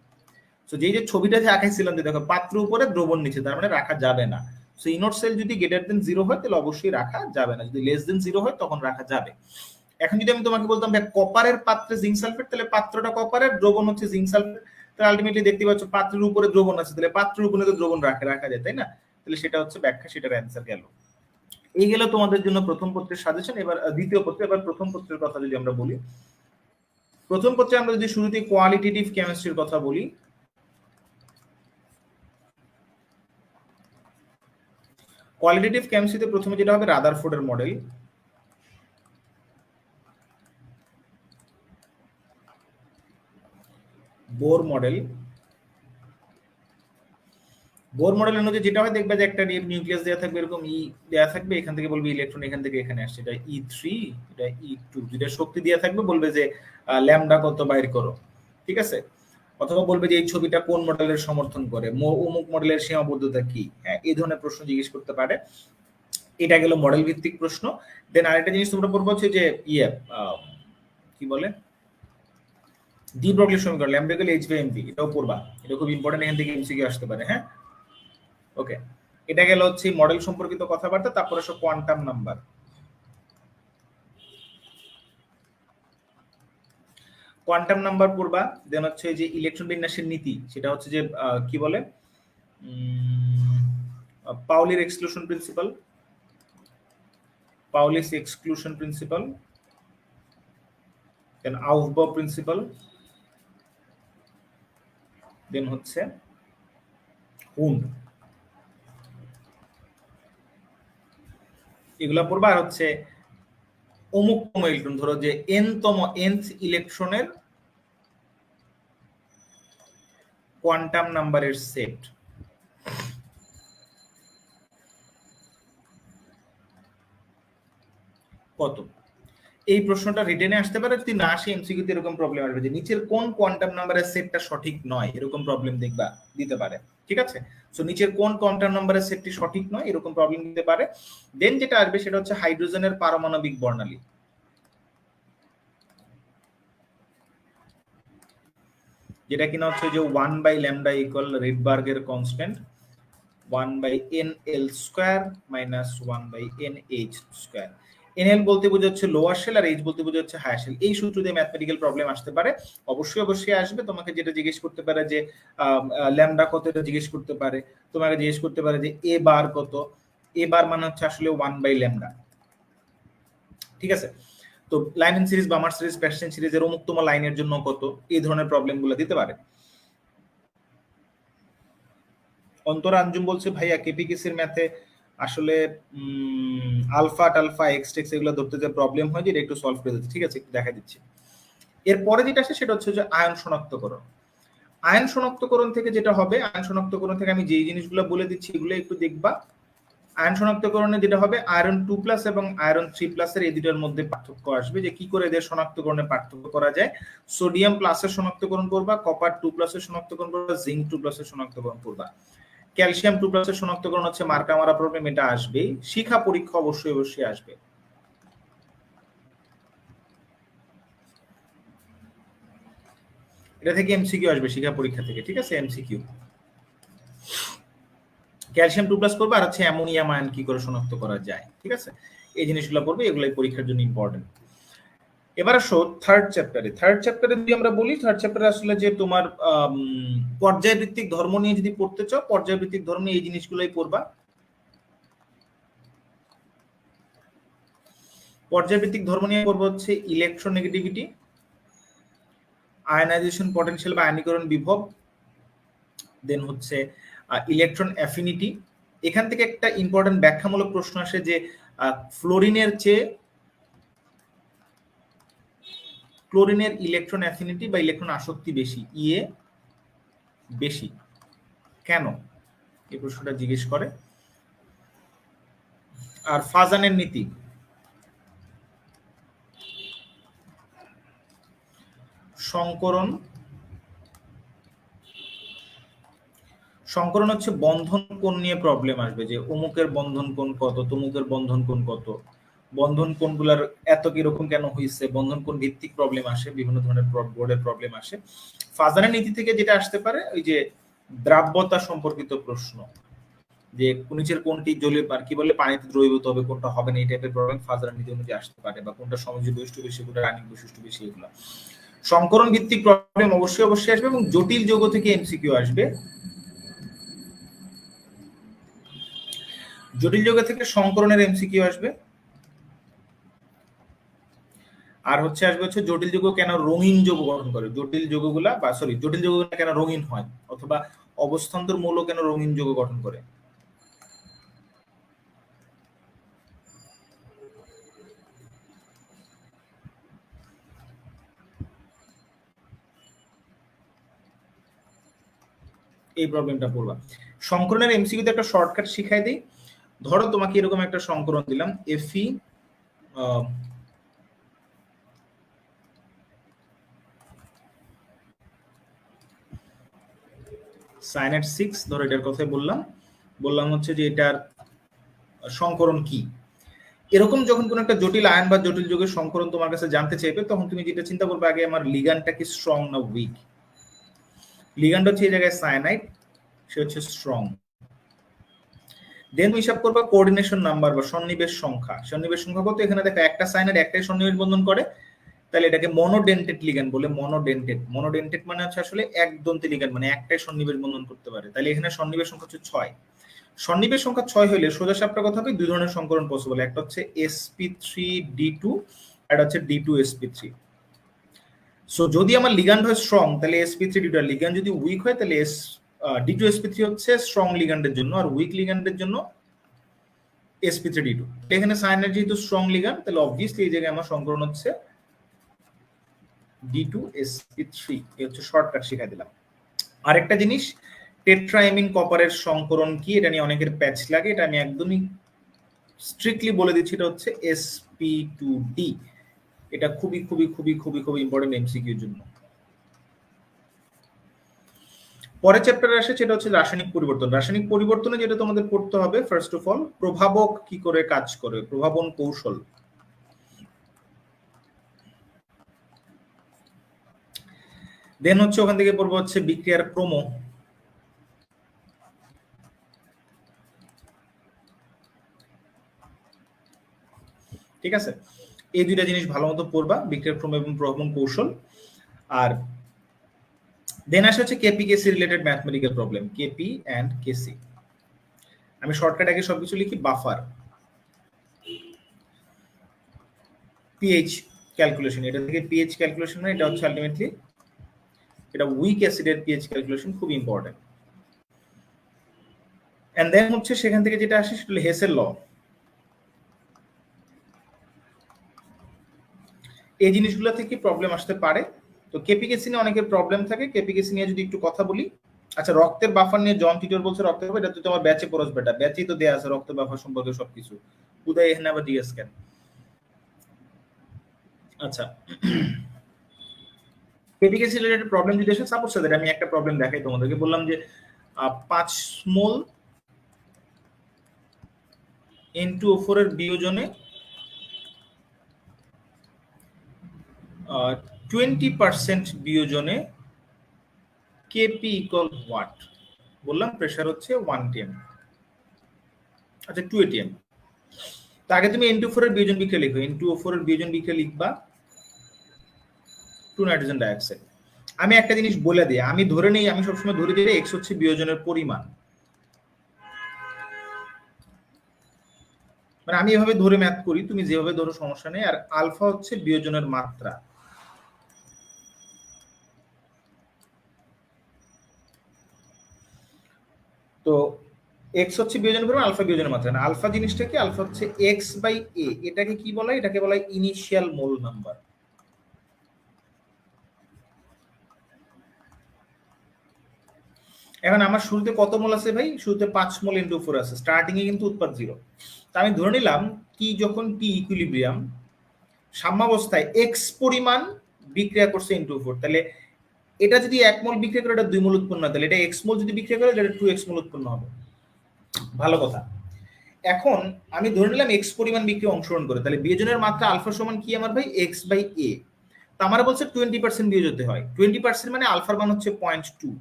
সো যে ছবিটা যে আঁকাইছিলাম যে দেখো পাত্র উপরে দ্রবণ নিচে, তার মানে রাখা যাবে না। সো ইনট সেল যদি গ্রেটার দেন 0 হয় তাহলে অবশ্যই রাখা যাবে না, যদি লেস দেন 0 হয় তখন রাখা যাবে। এখন যদি আমি তোমাকে বলতাম ভাই কপারের পাত্রে জিঙ্ক সালফেট, তাহলে পাত্রটা কপারের, দ্রবণ হচ্ছে জিঙ্ক সালফেট, তাহলে আলটিমেটলি দেখতে পাচ্ছ পাত্রের উপরে দ্রবণ আছে, তাহলে পাত্রের উপরে তো দ্রবণ রাখা যায়, তাই না? তাহলে সেটা হচ্ছে ব্যাখ্যা, সেটার অ্যান্সার গেল। এই গেল তোমাদের জন্য প্রথম পত্রের সাজেশন। এবার দ্বিতীয় পত্র, এবার প্রথম পত্রের কথা যদি আমরা বলি, প্রথম পত্রে আমরা যদি শুরুতে কোয়ালিটেটিভ কেমিস্ট্রির কথা বলি, কোয়ালিটেটিভ কেমিস্ট্রিতে প্রথমে যেটা হবে রাদারফোর্ডের model, Bohr model. Bohr model অনুযায়ী যেটা হয়, দেখবে যে একটা নিউক্লিয়াস দেওয়া থাকবে, এরকম ই দেওয়া থাকবে, এখান থেকে বলবে ইলেকট্রন এখান থেকে এখানে আসছে, এটা E3, এটা E2, যেটা শক্তি দেওয়া থাকবে বলবে যে ল্যামডা কত বাইর করো, ঠিক আছে? অথবা বলবে যে এই ছবিটা কোন মডেলের সমর্থন করে, অমুক মডেলের সীমাবদ্ধতা কি, হ্যাঁ এই ধরনের প্রশ্ন জিজ্ঞেস করতে পারে। এটা গেল মডেল ভিত্তিক প্রশ্ন। দেন আরেকটা জিনিস তোমরা পড়বো হচ্ছে যে কি বলে ডি ব্রগলি সমীকরণ, ল্যামডা গেলে H/mv, এটাও পড়বা, এটা খুব ইম্পর্টেন্ট, এখান থেকে এমসিকিউ আসতে পারে। হ্যাঁ ওকে, এটা গেল হচ্ছে মডেল সম্পর্কিত কথাবার্তা। তারপরে সব কোয়ান্টাম নাম্বার, কোয়ান্টাম নাম্বার পড়বা। দেন হচ্ছে যে ইলেকট্রন বিন্যাসের নীতি, সেটা হচ্ছে যে কি বলে পাউলির এক্সক্লুশন প্রিন্সিপাল, পাউলিস এক্সক্লুশন প্রিন্সিপাল, দেন আউফবাউ প্রিন্সিপাল, দেন হচ্ছে হুন্ড, এগুলা পড়বা। আর হচ্ছে অমুকতম ইলেকট্রন, ধরো যে nth ইলেকট্রনের কোয়ান্টাম নাম্বারের সেট কত, এই প্রশ্নটা রিটেনে আসতে পারে। যদি না আসে এমসিকিউতে এরকম প্রবলেম আসবে যে নিচের কোন কোয়ান্টাম নাম্বারের সেটটা সঠিক নয়, এরকম প্রবলেম দেখবা দিতে পারে, ঠিক আছে? সো নিচের কোন কোয়ান্টাম নাম্বারের সেটটি সঠিক নয়, এরকম প্রবলেম দিতে পারে। দেন যেটা আসবে সেটা হচ্ছে হাইড্রোজেনের পারমাণবিক বর্ণালী, যেটা কিনা হচ্ছে যে 1/λ = রিডবার্গের কনস্ট্যান্ট 1/nl² - 1/nh²। NL বলতে বোঝাচ্ছে লোয়ার শেল আর H বলতে বোঝাচ্ছে হায়ার শেল। এই সূত্র দিয়ে ম্যাথমেটিক্যাল প্রবলেম আসতে পারে, অবশ্যই আসবে। তোমাকে যেটা জিজ্ঞেস করতে পারে যে ল্যামডা কত, এটা জিজ্ঞেস করতে পারে। তোমাকে জিজ্ঞেস করতে পারে যে এ বার কত, এ বার মানে হচ্ছে আসলে 1/λ, ঠিক আছে? তো লাইন ইন সিরিজ, বামার সিরিজ, প্যাসেঞ্জ সিরিজের অমুকতম লাইনের জন্য কত, এই ধরনের প্রবলেমগুলো দিতে পারে। অন্তরা আঞ্জুম বলছে ভাইয়া কেপিকেসির ম্যাথে আসলে আলফা টালফা এক্স এগুলো ধরতে যে প্রবলেম হয়, যেটা একটু সলভ করে দিচ্ছি, ঠিক আছে? একটু দেখা দিচ্ছি। এরপরে যেটা আসে সেটা হচ্ছে যে আয়ন শনাক্তকরণ। আয়ন শনাক্তকরণ থেকে যেটা হবে, আয়ন শনাক্তকরণ থেকে আমি যেই জিনিসগুলো বলে দিচ্ছি এগুলো একটু দেখবা। আয়ন শনাক্তকরণে যেটা হবে, আয়রন 2+ এবং আয়রন 3+ এর এই দুটোর মধ্যে পার্থক্য আসবে, যে কি করে এদের শনাক্তকরণে পার্থক্য করা যায়। সোডিয়াম প্লাসের শনাক্তকরণ করবা, কপার 2+ এর শনাক্তকরণ করবা, জিঙ্ক 2+ এর শনাক্তকরণ করবা। ক্যালসিয়াম 2+ এর শনাক্তকরণ হচ্ছে মার্কা মারা প্রবলেম, এটা আসবেই। শিখা পরীক্ষা অবশ্যই আসবে। এটা থেকে এমসিকিউ আসবে শিখা পরীক্ষা থেকে, ঠিক আছে? এমসিকিউ ক্যালসিয়াম 2+ করবে, আর হচ্ছে অ্যামোনিয়াম আয়ন কি করে শনাক্ত করা যায়, ঠিক আছে? এই জিনিসগুলো পড়বে, এগুলাই পরীক্ষার জন্য ইম্পর্টেন্ট। এবার আসো থার্ড চ্যাপ্টারে যদি আমরা বলি, থার্ড চ্যাপ্টারে আসলে যে তোমার পর্যায়ভিত্তিক ধর্ম নিয়ে যদি পড়তে চাও, পর্যায়ভিত্তিক ধর্ম নিয়ে এই জিনিসগুলোই পড়বা। পর্যায়ভিত্তিক ধর্ম নিয়ে পড়বো হচ্ছে ইলেকট্রোনেগেটিভিটি, আয়নাইজেশন পটেনশিয়াল বা আয়নীকরণ বিভব, দেন হচ্ছে ইলেকট্রন অ্যাফিনিটি। এখান থেকে একটা ইম্পর্টেন্ট ব্যাখ্যামূলক প্রশ্ন আসে যে ফ্লোরিনের চেয়ে ক্লোরিনের ইলেকট্রন অ্যাফিনিটি বা ইলেকট্রন আসক্তি বেশি, ইএ বেশি, কেন? এই প্রশ্নটা জিজ্ঞেস করে। আর ফাজানের নীতি, সংকরণ হচ্ছে বন্ধন কোণ নিয়ে প্রবলেম আসবে, যে অমুকের বন্ধন কোণ কত, তমুকের বন্ধন কোণ কত, বন্ধন কোণগুলার এত কিরকম কেন হয়েছে, বন্ধন কোণ ভিত্তিক প্রবলেম আসে, বিভিন্ন ধরনের বোর্ডের প্রবলেম আসে। ফাজানের নীতি থেকে যেটা আসতে পারে ওই যে দ্রাব্যতা সম্পর্কিত প্রশ্ন, যে নিচের কোনটি জলে কি বলে পানিতে দ্রবীভূত হবে, কোনটা হবে না, এই টাইপের প্রবলেম ফাজানের নীতি অনুযায়ী আসতে পারে, বা কোনটা সমযোজী বৈশিষ্ট্য বেশি, কোনটা রানিক বৈশিষ্ট্য বেশি, এগুলো। সংকরণ ভিত্তিক প্রবলেম অবশ্যই আসবে, এবং জটিল যৌগ থেকে এমসিকিউ আসবে। জটিল যৌগ থেকে সংকরণের এমসিকিউ আসবে। আর আসবে জটিল যৌগ কেন রঙিন যৌগ গঠন করে, জটিল যৌগগুলা বা জটিল যৌগগুলা কেন রঙিন হয়, অথবা অবস্থান্তর মৌল কেন রঙিন যৌগ গঠন করে। এই প্রবলেমটা পড়বা। সংকরণের এমসিকিউতে একটা শর্টকাট শিখাই দিই। ধরো তোমাকে এরকম একটা সংকরণ দিলাম, Fe সাইনাইড 6, ধরো এটার কথাই বললাম হচ্ছে যে এটার সংকরণ কি। এরকম যখন কোন একটা জটিল আয়ন বা জটিল যৌগের সংকরণ তোমার কাছে জানতে চাইবে, তখন তুমি যেটা চিন্তা করবে আগে আমার লিগ্যান্ডটা কি স্ট্রং না উইক। লিগ্যান্ড হচ্ছে এই জায়গায় সায়ানাইড, সে হচ্ছে স্ট্রং। দেন হিসাব করবা কোঅর্ডিনেশন নাম্বার বা সন্নিবেশ সংখ্যা। সন্নিবেশ সংখ্যা কত? এখানে দেখো একটা সায়ানাইড একটাই সন্নিবেশ বন্ধন করে, তাহলে এটাকে মনোডেন্টেড লিগ্যান্ড বলে। মনোডেন্টেড মানে হচ্ছে আসলে একদন্তি লিগ্যান্ড, মানে একটাই সন্নিবেশ বন্ধন করতে পারে। তাহলে এখানে সন্নিবেশ সংখ্যা হচ্ছে 6। সন্নিবেশ সংখ্যা 6 হলে সোজা সাপটা কথা হবে দুই ধরনের সংকরণ পসিবল, একটা হচ্ছে sp3d2, আর হচ্ছে d2sp3। সো যদি আমার লিগ্যান্ড হয় স্ট্রং, তাহলে sp3d2, আর লিগ্যান্ড যদি উইক হয় তাহলে d2sp3 হচ্ছে স্ট্রং লিগ্যান্ডের জন্য, আর উইক লিগ্যান্ডের জন্য sp3d2। এখানে সায়ানাইড যেহেতু স্ট্রং লিগ্যান্ড, তাহলে অবভিয়াসলি এই জায়গায় আমার সংকরণ হচ্ছে d2sp3। এই হচ্ছে শর্টকাট শিখাই দিলাম। আরেকটা জিনিস, টেট্রাএমিন কপারের সংকরণ কি, এটা নিয়ে অনেকের প্যাচ লাগে, এটা আমি একদমই স্ট্রিক্টলি বলে দিচ্ছি, এটা হচ্ছে sp2d। এটা খুবই খুবই খুবই খুবই খুবই ইম্পর্টেন্ট এমসিকিউর জন্য। পরের চ্যাপ্টারে আসে, সেটা হচ্ছে রাসায়নিক পরিবর্তন। রাসায়নিক পরিবর্তনে যেটা তোমাদের পড়তে হবে ফার্স্ট অফ অল, প্রভাবক কি করে কাজ করে, প্রভাবন কৌশল। দেন হচ্ছে ওখান থেকে পড়বো হচ্ছে বিক্রিয়ার ক্রম। ঠিক আছে, এই দুইটা জিনিস ভালো মতো পড়বা, বিক্রিয়ার ক্রম এবং প্রভাবন কৌশল। আর দেন আসে হচ্ছে KP KC related mathematical problem, KP and KC. আমি শর্টকাট আগে সবকিছু লিখি। বাফার, পিএইচ ক্যালকুলেশন, এটা থেকে পিএইচ ক্যালকুলেশন হয়, এটা হচ্ছে আলটিমেটলি এটা উইক অ্যাসিডের পিএইচ ক্যালকুলেশন, খুব ইম্পর্টেন্ট। এন্ড দেন হচ্ছে সেখান থেকে যেটা আসে সেটা হলো হেসেল ল। এই জিনিসগুলো থেকে প্রবলেম আসতে পারে। তো কেপিকেসি নিয়ে অনেকের প্রবলেম থাকে, কেপিকেসি নিয়ে যদি একটু কথা বলি। আচ্ছা, রক্তের বাফার নিয়ে জন টিটর বলছে রক্তের বাফার, এটা তো তোমার ব্যাচে পড়স, বেটা ব্যাচেই তো দেয়া আছে রক্তের বাফার সম্পর্কে সবকিছু। উদয় এখানে আবার জিজ্ঞেস কেন? আচ্ছা, কেপিকেসি রিলেটেড প্রবলেম যদি আসে, সাপোজ দ্যাট আমি একটা প্রবলেম দেখাই তোমাদেরকে, বললাম যে 5 মোল N2O4 এর বিয়োজনে 20% বিয়োজনে কেপি ইকুয়াল হোয়াট? বললাম প্রেসার হচ্ছে 1 atm। আচ্ছা, 2 atm। আগে তুমি N2O4 এর বিয়োজন বিক্রিয়া লিখো। N2O4 এর বিয়োজন বিক্রিয়া লিখবা 2 নাইট্রোজেন ডাইঅক্সাইড। আমি একটা জিনিস বলে দিই, আমি ধরে নেই, আমি সবসময় ধরে দিই x হচ্ছে বিয়োজনের পরিমাণ, মানে আমি এভাবে ধরে ম্যাথ করি, তুমি যেভাবে ধরো সমস্যা নেই। আর আলফা হচ্ছে বিয়োজনের মাত্রা। তো এক্স হচ্ছে বিয়োজনের পরিমাণ, আলফা বিয়োজনের মাত্রা না। আলফা জিনিসটা কি? আলফা হচ্ছে এক্স বাই এ। এটাকে কি বলা হয়? এটাকে বলা হয় ইনিশিয়াল মোল নাম্বার। এখন আমার শুরুতে কত মোল আছে ভাই? শুরুতে 5 মোল ইনটু 4 আছে, স্টার্টিং এ কিন্তু উৎপাদ 0। তা আমি ধরে নিলাম কি যখন টি ইকুইলিব্রিয়াম, সাম্যাবস্থায় এক্স পরিমাণ বিক্রিয়া করছে ইনটু 4, তাহলে এটা যদি 1 মোল বিক্রিয়া করে এটা 2 মোল উৎপন্ন হয়, তাহলে এটা এক্স মোল যদি বিক্রিয়া করে এটা 2x মোল উৎপন্ন হবে। ভালো কথা। এখন আমি ধরে নিলাম এক্স পরিমাণ বিক্রিয়া অংশগ্রহণ করে, তাহলে বিয়োজনের মাত্রা আলফা সমান কি আমার ভাই? এক্স বাই এ। তা আমার বলছে 20% বিয়োজ হতে হয়। 20% মানে আলফার মান হচ্ছে 0.2।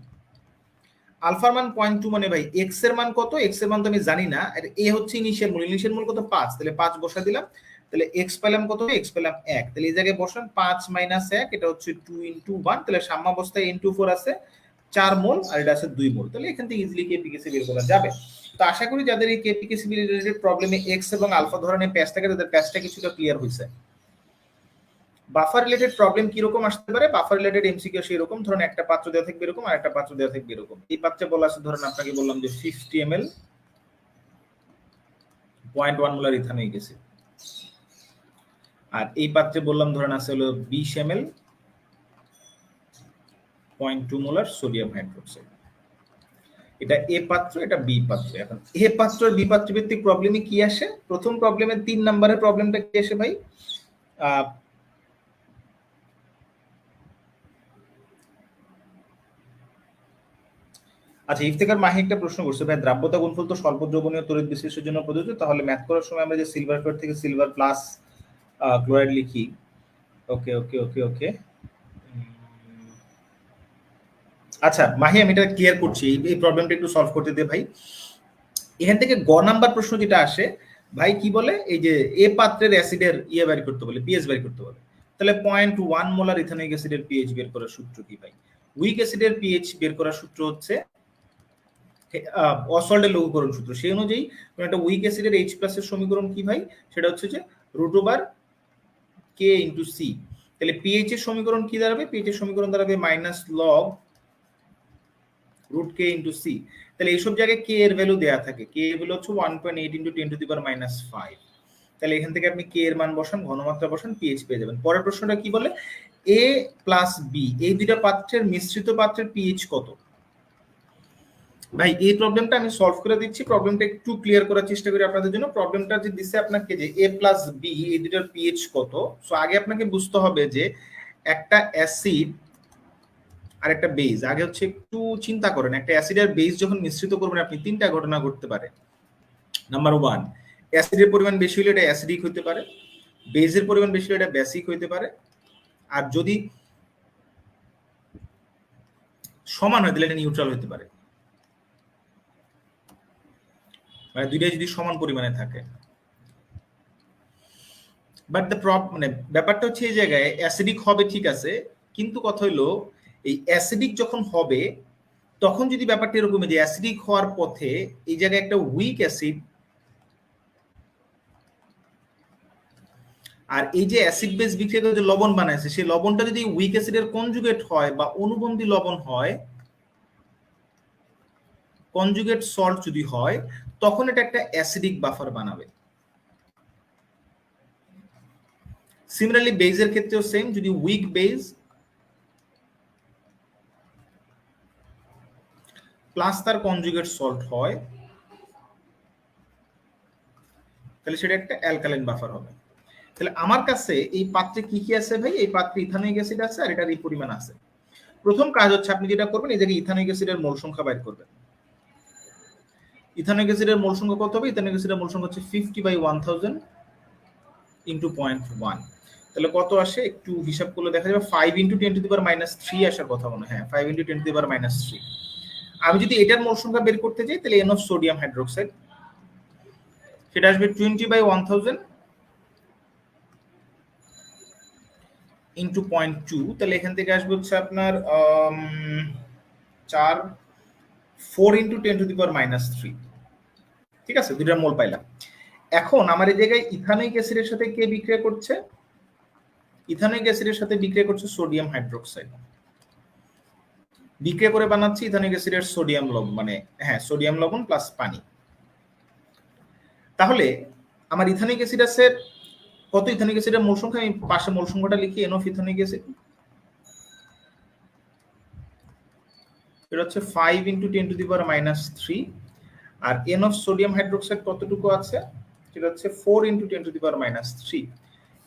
আলফার মান 0.2 মানে ভাই এক্স এর মান কত? এক্স এর মান তো আমি জানি না, আর এ হচ্ছে ইনিশিয়াল মূল। ইনিশিয়াল মূল কত? 5। তাহলে 5 বসা দিলাম, তাহলে এক্স পেলাম কত? এক্স পেলাম 1। তাহলে এই জায়গায় বসান 5 মাইনাস 1, এটা হচ্ছে 2 ইনটু 1। তাহলে সাম্যাবস্থায় ইনটু 4 আছে 4 মোল, আর এটা আছে 2 মোল। তাহলে এখান থেকে ইজিলি কেপিকেসি বের করা যাবে। তো আশা করি যাদের এই কেপিকেসি রিলেটেড প্রবলেমে এক্স এবং আলফা ধরনের প্যাচ থাকে তাদের প্যাচটা কিছুটা ক্লিয়ার হয়েছে। বাফার রিলেটেড প্রবলেম কিরকম আসতে পারে? বাফার রিলেটেড এমসিকিউ সেরকম, ধরুন একটা পাত্র দেওয়া থাকবে এরকম, আর একটা পাত্র দেওয়া থাকবে এরকম। এই পাত্রে বলা আছে, ধরুন আপনাকে বললাম যে 50 ml 0.1 মোলার ইথানোয়িক অ্যাসিড, আর এই পাত্রে বললাম ধরুন আছে হলো 20 ml 0.2 মোলার সোডিয়াম হাইড্রোক্সাইড। এটা এ পাত্র, এটা বি পাত্র। এখন এ পাত্র আর বি পাত্র ভিত্তিক প্রবলেমে কি আসে? প্রথম প্রবলেমে 3 নম্বরের প্রবলেমটা কি আসে ভাই? আচ্ছা, ইফতেখার মাহি একটা প্রশ্ন করছে, ভাই দ্রাব্যতা গুণফল তো স্বল্প দ্রবণীয় তড়িৎ বিশ্লেষণের জন্য প্রযোজ্য, তাহলে ম্যাথ করার সময় আমরা যে সিলভার ক্লোরাইড থেকে সিলভার প্লাস ক্লোরাইড লিখি। ওকে ওকে ওকে ওকে আচ্ছা মাহি, আমি এটা ক্লিয়ার করছি, এই প্রবলেমটা একটু সলভ করতে দে ভাই। এখান থেকে গ নাম্বার প্রশ্ন যেটা আসে ভাই, কি বলে? এই যে এ পাত্রের অ্যাসিডের ইয়ে বের করতে বলে, পিএইচ বের করতে বলে। তাহলে 0.1 মোলার ইথানোয়িক অ্যাসিডের পিএইচ বের করার সূত্র কি ভাই? উইক অ্যাসিডের পিএইচ বের করার সূত্র হচ্ছে অসল্টের লঘুকরণ সূত্র। সেই অনুযায়ী একটা উইক অ্যাসিডের H+ এর সমীকরণ কি ভাই? সেটা হচ্ছে যে √K × C। তাহলে পিএইচ এর সমীকরণ কি দাঁড়াবে? পিএইচ এর সমীকরণ দাঁড়াবে -log √K × C। তাহলে এইসব জায়গায় K এর ভ্যালু দেয়া থাকে। K এর ভ্যালু হচ্ছে 1.8 × 10⁻⁵। তাহলে এখান থেকে আপনি K এর মান বসান, ঘনমাত্রা বসান, পিএইচ পেয়ে যাবেন। পরের প্রশ্নটা কি বলে? A + B এই দুইটা পাত্রের মিশ্রিত পাত্রের পিএইচ কত? ভাই এই প্রবলেমটা আমি সলভ করে দিচ্ছি, প্রবলেমটা একটু ক্লিয়ার করার চেষ্টা করি আপনাদের জন্য। প্রবলেমটা যে দিছে আপনাকে যে A + B এই দুটার পিএইচ কত, সো আগে আপনাকে বুঝতে হবে যে একটা অ্যাসিড আর একটা বেস। আগে হচ্ছে একটু চিন্তা করেন, একটা অ্যাসিড আর বেস যখন মিশ্রিত করবেন আপনি, তিনটা ঘটনা ঘটতে পারে। নাম্বার 1, অ্যাসিডের পরিমাণ বেশি হলে এটা অ্যাসিডিক হতে পারে, বেসের পরিমাণ বেশি হলে এটা বেসিক হতে পারে, আর যদি সমান হয় তাহলে এটা নিউট্রাল হতে পারে। মানে দুইটাই যদি সমান পরিমাণে থাকে। বাট দ্য মানে ব্যাপারটা হচ্ছে এই জায়গায় অ্যাসিডিক হবে ঠিক আছে, কিন্তু কথা হলো এই অ্যাসিডিক যখন হবে তখন যদি ব্যাপারটা এরকম যে অ্যাসিডিক হওয়ার পথে এই জায়গায় একটা উইক অ্যাসিড, আর এই যে অ্যাসিড বেস বিক্রিয়া করে যে লবণ বানাইছে সেই লবণটা যদি উইক অ্যাসিডের কনজুগেট হয় বা অনুবন্ধী লবণ হয়, কনজুগেট সল্ট যদি হয়, তখন এটা একটা অ্যাসিডিক বাফার বানাবে। সিমিলারলি বেজের ক্ষেত্রেও সেম, যদি উইক বেজ প্লাস তার কনজুগেট সল্ট হয় তাহলে সেটা একটা অ্যালকালাইন বাফার হবে। তাহলে আমার কাছে এই পাত্রে কি কি আছে ভাই? এই পাত্রে ইথানোয়িক অ্যাসিড আছে আর এটার এই পরিমাণ আছে। প্রথম কাজ হচ্ছে আপনি যেটা করবেন, এই জায়গায় ইথানোয়িক অ্যাসিডের মোল সংখ্যা বের করবেন। ইথানোয়িক অ্যাসিডের মোল সংখ্যা কত হবে? ইথানোয়িক অ্যাসিডের মোল সংখ্যা হচ্ছে 50/1000 × 0.1। তাহলে কত আসে একটু হিসাব করলে দেখা যাবে 5 × 10⁻³ আসার কথা মনে হয়। হ্যাঁ, 5 × 10⁻³। আমি যদি এটার মোল সংখ্যা বের করতে যাই তাহলে NO সোডিয়াম হাইড্রোক্সাইড, সেটা আসবে 20/1000 × 0.2। তাহলে এখান থেকে আসবে হচ্ছে আপনার 4 × 10⁻³ ঠিক আছে, দুইটার মোল পাইলাম। এখন আমার এই জায়গায় ইথানোয়িক অ্যাসিডের সাথে কে বিক্রিয়া করছে? ইথানোয়িক অ্যাসিডের সাথে বিক্রিয়া করছে সোডিয়াম হাইড্রোক্সাইড। বিক্রিয়া করে বানাচ্ছি ইথানিক অ্যাসিডের সোডিয়াম লবণ, মানে হ্যাঁ সোডিয়াম লবণ প্লাস পানি। তাহলে আমার ইথানিক অ্যাসিড আছে কত? ইথানিক অ্যাসিডের মোল সংখ্যা, আমি পাশে মোল সংখ্যাটা লিখি, এন অফ ইথানিক অ্যাসিড এটা হচ্ছে 5 × 10⁻³ আর এন অফ সোডিয়াম হাইড্রোক্সাইড কতটুকু আছে? সেটা হচ্ছে 4 × 10⁻³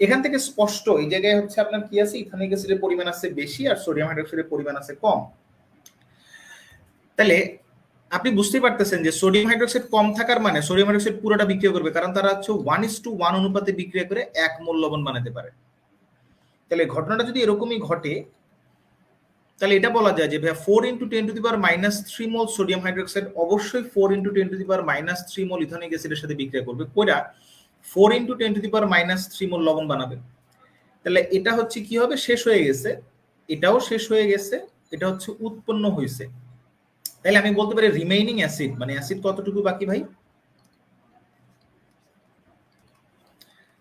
এখান থেকে স্পষ্ট এই জায়গায় হচ্ছে আপনার কি আছে, ইথানিক অ্যাসিডের পরিমাণ আছে বেশি আর সোডিয়াম হাইড্রোক্সাইডের পরিমাণ আছে কম। তাহলে আপনি বুঝতেই পারতেছেন যে সোডিয়াম হাইড্রোক্সাইড কম থাকার মানে সোডিয়াম হাইড্রোক্সাইড পুরোটা বিক্রিয়া করবে, কারণ তারা হচ্ছে 1:1 অনুপাতে বিক্রিয়া করে 1 মোল লবণ বানাতে পারে। তাহলে ঘটনাটা যদি এরকমই ঘটে তাহলে এটা বলা যায় যে ভাইয়া 4 × 10⁻³ মোল সোডিয়াম হাইড্রোক্সাইড অবশ্যই 4 × 10⁻³ মোল ইথানিক অ্যাসিডের সাথে বিক্রিয়া করবে, কইরা 4 × 10⁻³ মোল লবণ বানাবে। তাহলে এটা হচ্ছে কি হবে, শেষ হয়ে গেছে, এটাও শেষ হয়ে গেছে, এটা হচ্ছে উৎপন্ন হয়েছে। তাহলে আমি বলতে পারি রিমেইনিং অ্যাসিড, মানে অ্যাসিড কতটুকু বাকি ভাই?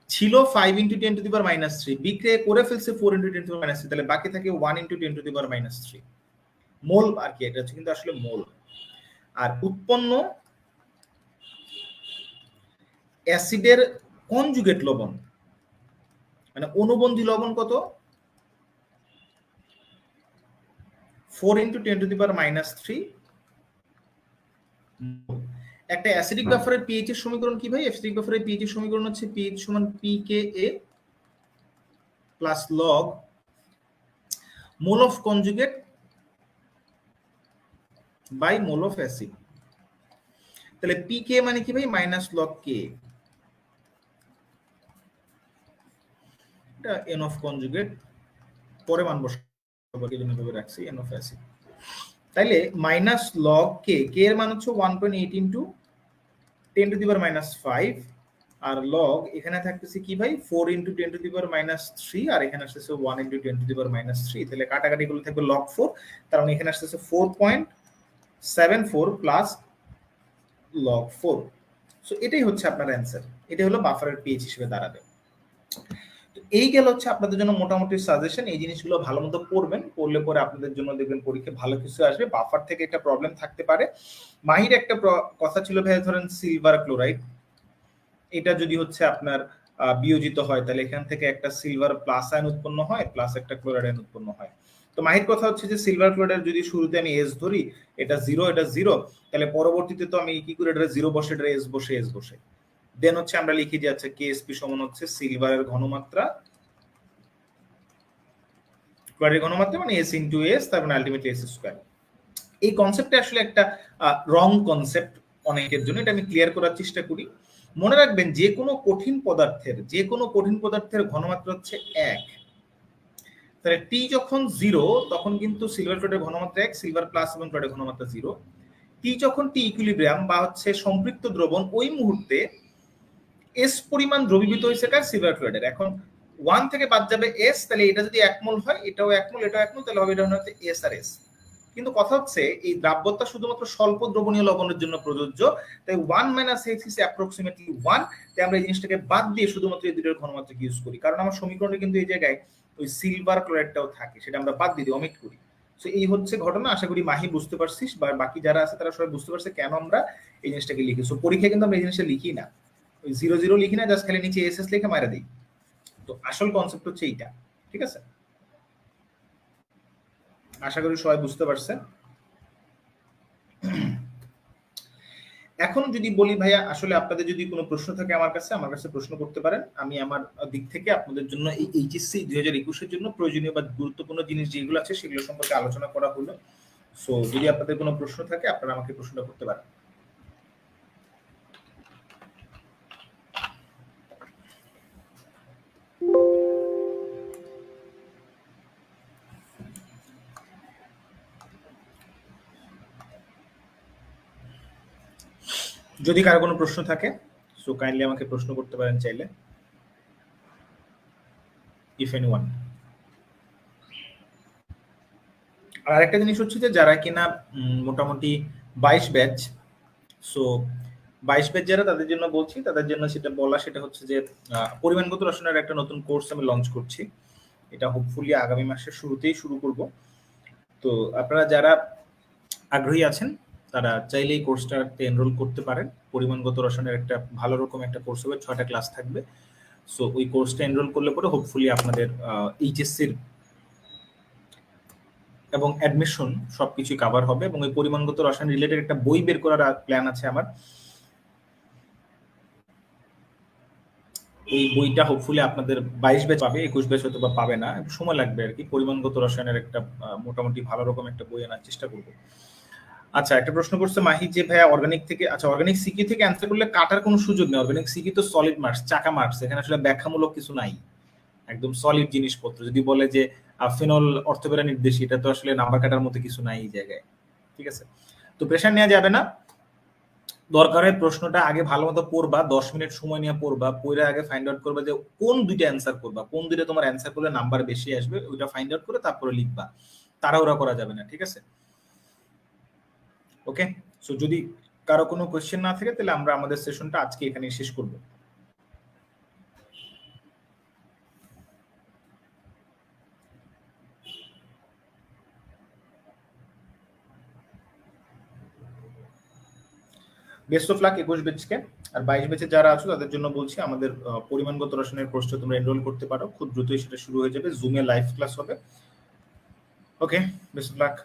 ছিল 5 × 10⁻³ বিক্রিয়া করে ফেলছে 4 × 10⁻³, তাহলে বাকি থাকে 1 × 10⁻³ মোল আর কি, এটা হচ্ছে কিন্তু আসলে মোল। আর উৎপন্ন অ্যাসিডের কনজুগেট লবণ মানে অনুবন্ধী লবণ কত? 4 × 10⁻³ একটা অ্যাসিডিক বাফারের পিএইচ এর সমীকরণ কি ভাই? অ্যাসিডিক বাফারের পিএইচ এর সমীকরণ হচ্ছে পিএইচ সমান pKa plus log mole of conjugate by mole of acid. তাহলে pK মানে কি ভাই? মাইনাস লগ কে, এটা এন অফ কনজুগেট, পরে মান বসাবো এই জন্য ভাবে রাখছি এন অফ অ্যাসিড। তাইলে মাইনাস লগ কে, কে এর মান হচ্ছে 1.8 × 10⁻⁵ আর লগ এখানে থাকতেছে কি ভাই? 4 × 10⁻³ আর এখানে আসতেছে 1 × 10⁻³ তাহলে কাটাকাটি গুলো থাকবে লগ 4, তার মানে এখানে আসতেছে 4.74 প্লাস লগ 4। সো এটাই হচ্ছে আপনার অ্যান্সার, এটা হলো বাফারের পিএইচ হিসেবে দাঁড়াবে। এই গেল হচ্ছে আপনাদের জন্য মোটামুটি সাজেশন, এই জিনিসগুলো ভালো মতো পড়বেন, পড়লে পরে আপনাদের জন্য দেখবেন পরীক্ষা ভালো কিছু আসবে। বাফার থেকে একটা প্রবলেম থাকতে পারে। মাহির একটা কথা ছিল ভাই, ধরেন সিলভার ক্লোরাইড, এটা যদি হচ্ছে আপনার বিয়োজিত হয় তাহলে এখান থেকে একটা সিলভার প্লাস আয়ন উৎপন্ন হয় প্লাস একটা ক্লোরাইড আয়ন উৎপন্ন হয়। তো মাহির কথা হচ্ছে যে সিলভার ক্লোরাইড যদি শুরুতে আমি এস ধরি, এটা 0 এটা 0, তাহলে পরবর্তীতে তো আমি কি করে এটা 0 বসে এটা এস বসে এস বসে দেন হচ্ছে আমরা লিখি যে আচ্ছা কেএসপি সমান হচ্ছে সিলভারের ঘনমাত্রা ক্লোরাইডের ঘনমাত্রা মানে এস ইনটু এস, তার মানে আলটিমেটলি এস স্কয়ার। এই কনসেপ্টটা আসলে একটা রং কনসেপ্ট অনেকের জন্য, এটা আমি ক্লিয়ার করার চেষ্টা করি। মনে রাখবেন যে কোনো কঠিন পদার্থের ঘনমাত্রা হচ্ছে 1, তাহলে টি যখন 0 তখন কিন্তু সিলভার ক্লোরাইডের ঘনমাত্রা 1, সিলভার প্লাস এবং ক্লোরাইডের ঘনমাত্রা 0। টি যখন টি ইকুইলিব্রিয়াম বা হচ্ছে সম্পৃক্ত দ্রবণ, ওই মুহূর্তে এস পরিমাণ দ্রবীভূত হয়েছে কার? সিলভার ক্লোরাইডের। এখন 1 থেকে বাদ যাবে এস, তাহলে এটা যদি 1 মোল হয় এটাও 1 মোল এটাও 1 মোল, তাহলে হবে এটা হচ্ছে এস আর এস। কিন্তু কথা হচ্ছে এই দ্রাব্যতা শুধুমাত্র স্বল্প দ্রবণীয় লবণের জন্য প্রযোজ্য, তাই 1 - x is approximately 1, তাই আমরা এই জিনিসটাকে বাদ দিয়ে শুধুমাত্র এই দুটোর ঘনমাত্রা ইউজ করি, কারণ আমার সমীকরণে কিন্তু এই জায়গায় ওই সিলভার ক্লোরাইডটাও থাকে, সেটা আমরা বাদ দিয়ে দিই, অমিট করি। সো এই হচ্ছে ঘটনা। আশা করি মাহি বুঝতে পারছিস, বা বাকি যারা আছে তারা সবাই বুঝতে পারছে কেন আমরা এই জিনিসটাকে লিখি। সো পরীক্ষায় কিন্তু আমরা এই জিনিসটা লিখি না, ওই 0 0 লিখি না, জাস্ট খালি নিচে এস এস লিখে মারা দিই। তো আসল কনসেপ্ট হচ্ছে এইটা, ঠিক আছে? আশা করি সবাই বুঝতে পারছে। এখন যদি বলি ভাইয়া, আসলে আপনাদের যদি কোনো প্রশ্ন থাকে আমার কাছে প্রশ্ন করতে পারেন। আমি আমার দিক থেকে আপনাদের জন্য এই এইচএসসি 2021 এর জন্য প্রয়োজনীয় বা গুরুত্বপূর্ণ জিনিস যেগুলো আছে সেগুলো সম্পর্কে আলোচনা করা হলো। সো যদি আপনাদের কোনো প্রশ্ন থাকে আপনারা আমাকে প্রশ্নটা করতে পারেন। যদি কারো কোনো প্রশ্ন থাকে সো কাইন্ডলি আমাকে প্রশ্ন করতে পারেন চাইলে, ইফ এনিওয়ান। আর আরেকটা জিনিস হচ্ছে যে যারা কিনা মোটামুটি 22 ব্যাচ, সো 22 ব্যাচ যারা, তাদের জন্য বলছি, তাদের জন্য সেটা হচ্ছে যে পরিমাণগত রসায়নের একটা নতুন কোর্স আমি লঞ্চ করছি। এটা হোপফুলি আগামী মাসের শুরুতেই শুরু করব। তো আপনারা যারা আগ্রহী আছেন তারা চাইলেই কোর্সটাতে এনরোল করতে পারেন। পরিমাণগত রসায়নের একটা ভালো রকম একটা কোর্স হবে, 6টা ক্লাস থাকবে। সো ওই কোর্সটা এনরোল করলে পরে হোপফুলি আপনাদের এইচএসসির এবং অ্যাডমিশন সবকিছুই কভার হবে। এবং ওই পরিমাণগত রসায়ন রিলেটেড একটা বই বের করার প্ল্যান আছে আমার। এই বইটা হোপফুলি আপনাদের 22 ব্যাচ পাবে, 21 ব্যাচ হয়তো বা পাবে না, সময় লাগবে আর কি। পরিমাণগত রসায়নের একটা মোটামুটি ভালো রকম একটা বই আনার চেষ্টা করবো। আচ্ছা, একটা প্রশ্ন করছে মাহি যে ভাইয়া অর্গানিক থেকে, আচ্ছা অর্গানিক সিকি থেকে অ্যান্সার করলে কাটার কোনো সুযোগ নেই। অর্গানিক সিকি তো সলিড মার্কস, চাকা মার্কস, এখানে আসলে ব্যাখ্যামূলক কিছু নাই, একদম সলিড জিনিসপত্র। যদি বলে যে ফিনল অর্থোপেরা নির্দেশ, এটা তো আসলে নাম্বার কাটার মতো কিছু নাই এই জায়গায়, ঠিক আছে? তো প্রেশার নেওয়া যাবে না। দরকার হয় প্রশ্নটা আগে ভালো মতো পড়বা, 10 মিনিট সময় নিয়ে পড়বা, পড়ে আগে ফাইন্ড আউট করবা যে কোন দুইটা অ্যান্সার করবা, কোন দুইটা তোমার অ্যান্সার করলে নাম্বার বেশি আসবে, ওইটা ফাইন্ড আউট করে তারপরে লিখবা। তাড়াহুড়া করা যাবে না, ঠিক আছে? ওকে, সো যদি কারো কোনো কোয়েশ্চেন না থাকে তাহলে আমরা আমাদের সেশনটা আজকে এখানে শেষ করব। Best of luck 21 ব্যাচকে। আর 22 ব্যাচে যারা আছো তাদের জন্য বলছি আমাদের পরিমাণগত রসায়নের কোর্সটা তোমরা এনরোল করতে পারো, খুব দ্রুতই সেটা শুরু হয়ে যাবে, জুমে লাইভ ক্লাস হবে। ওকে, বেস্ট অফ লাক।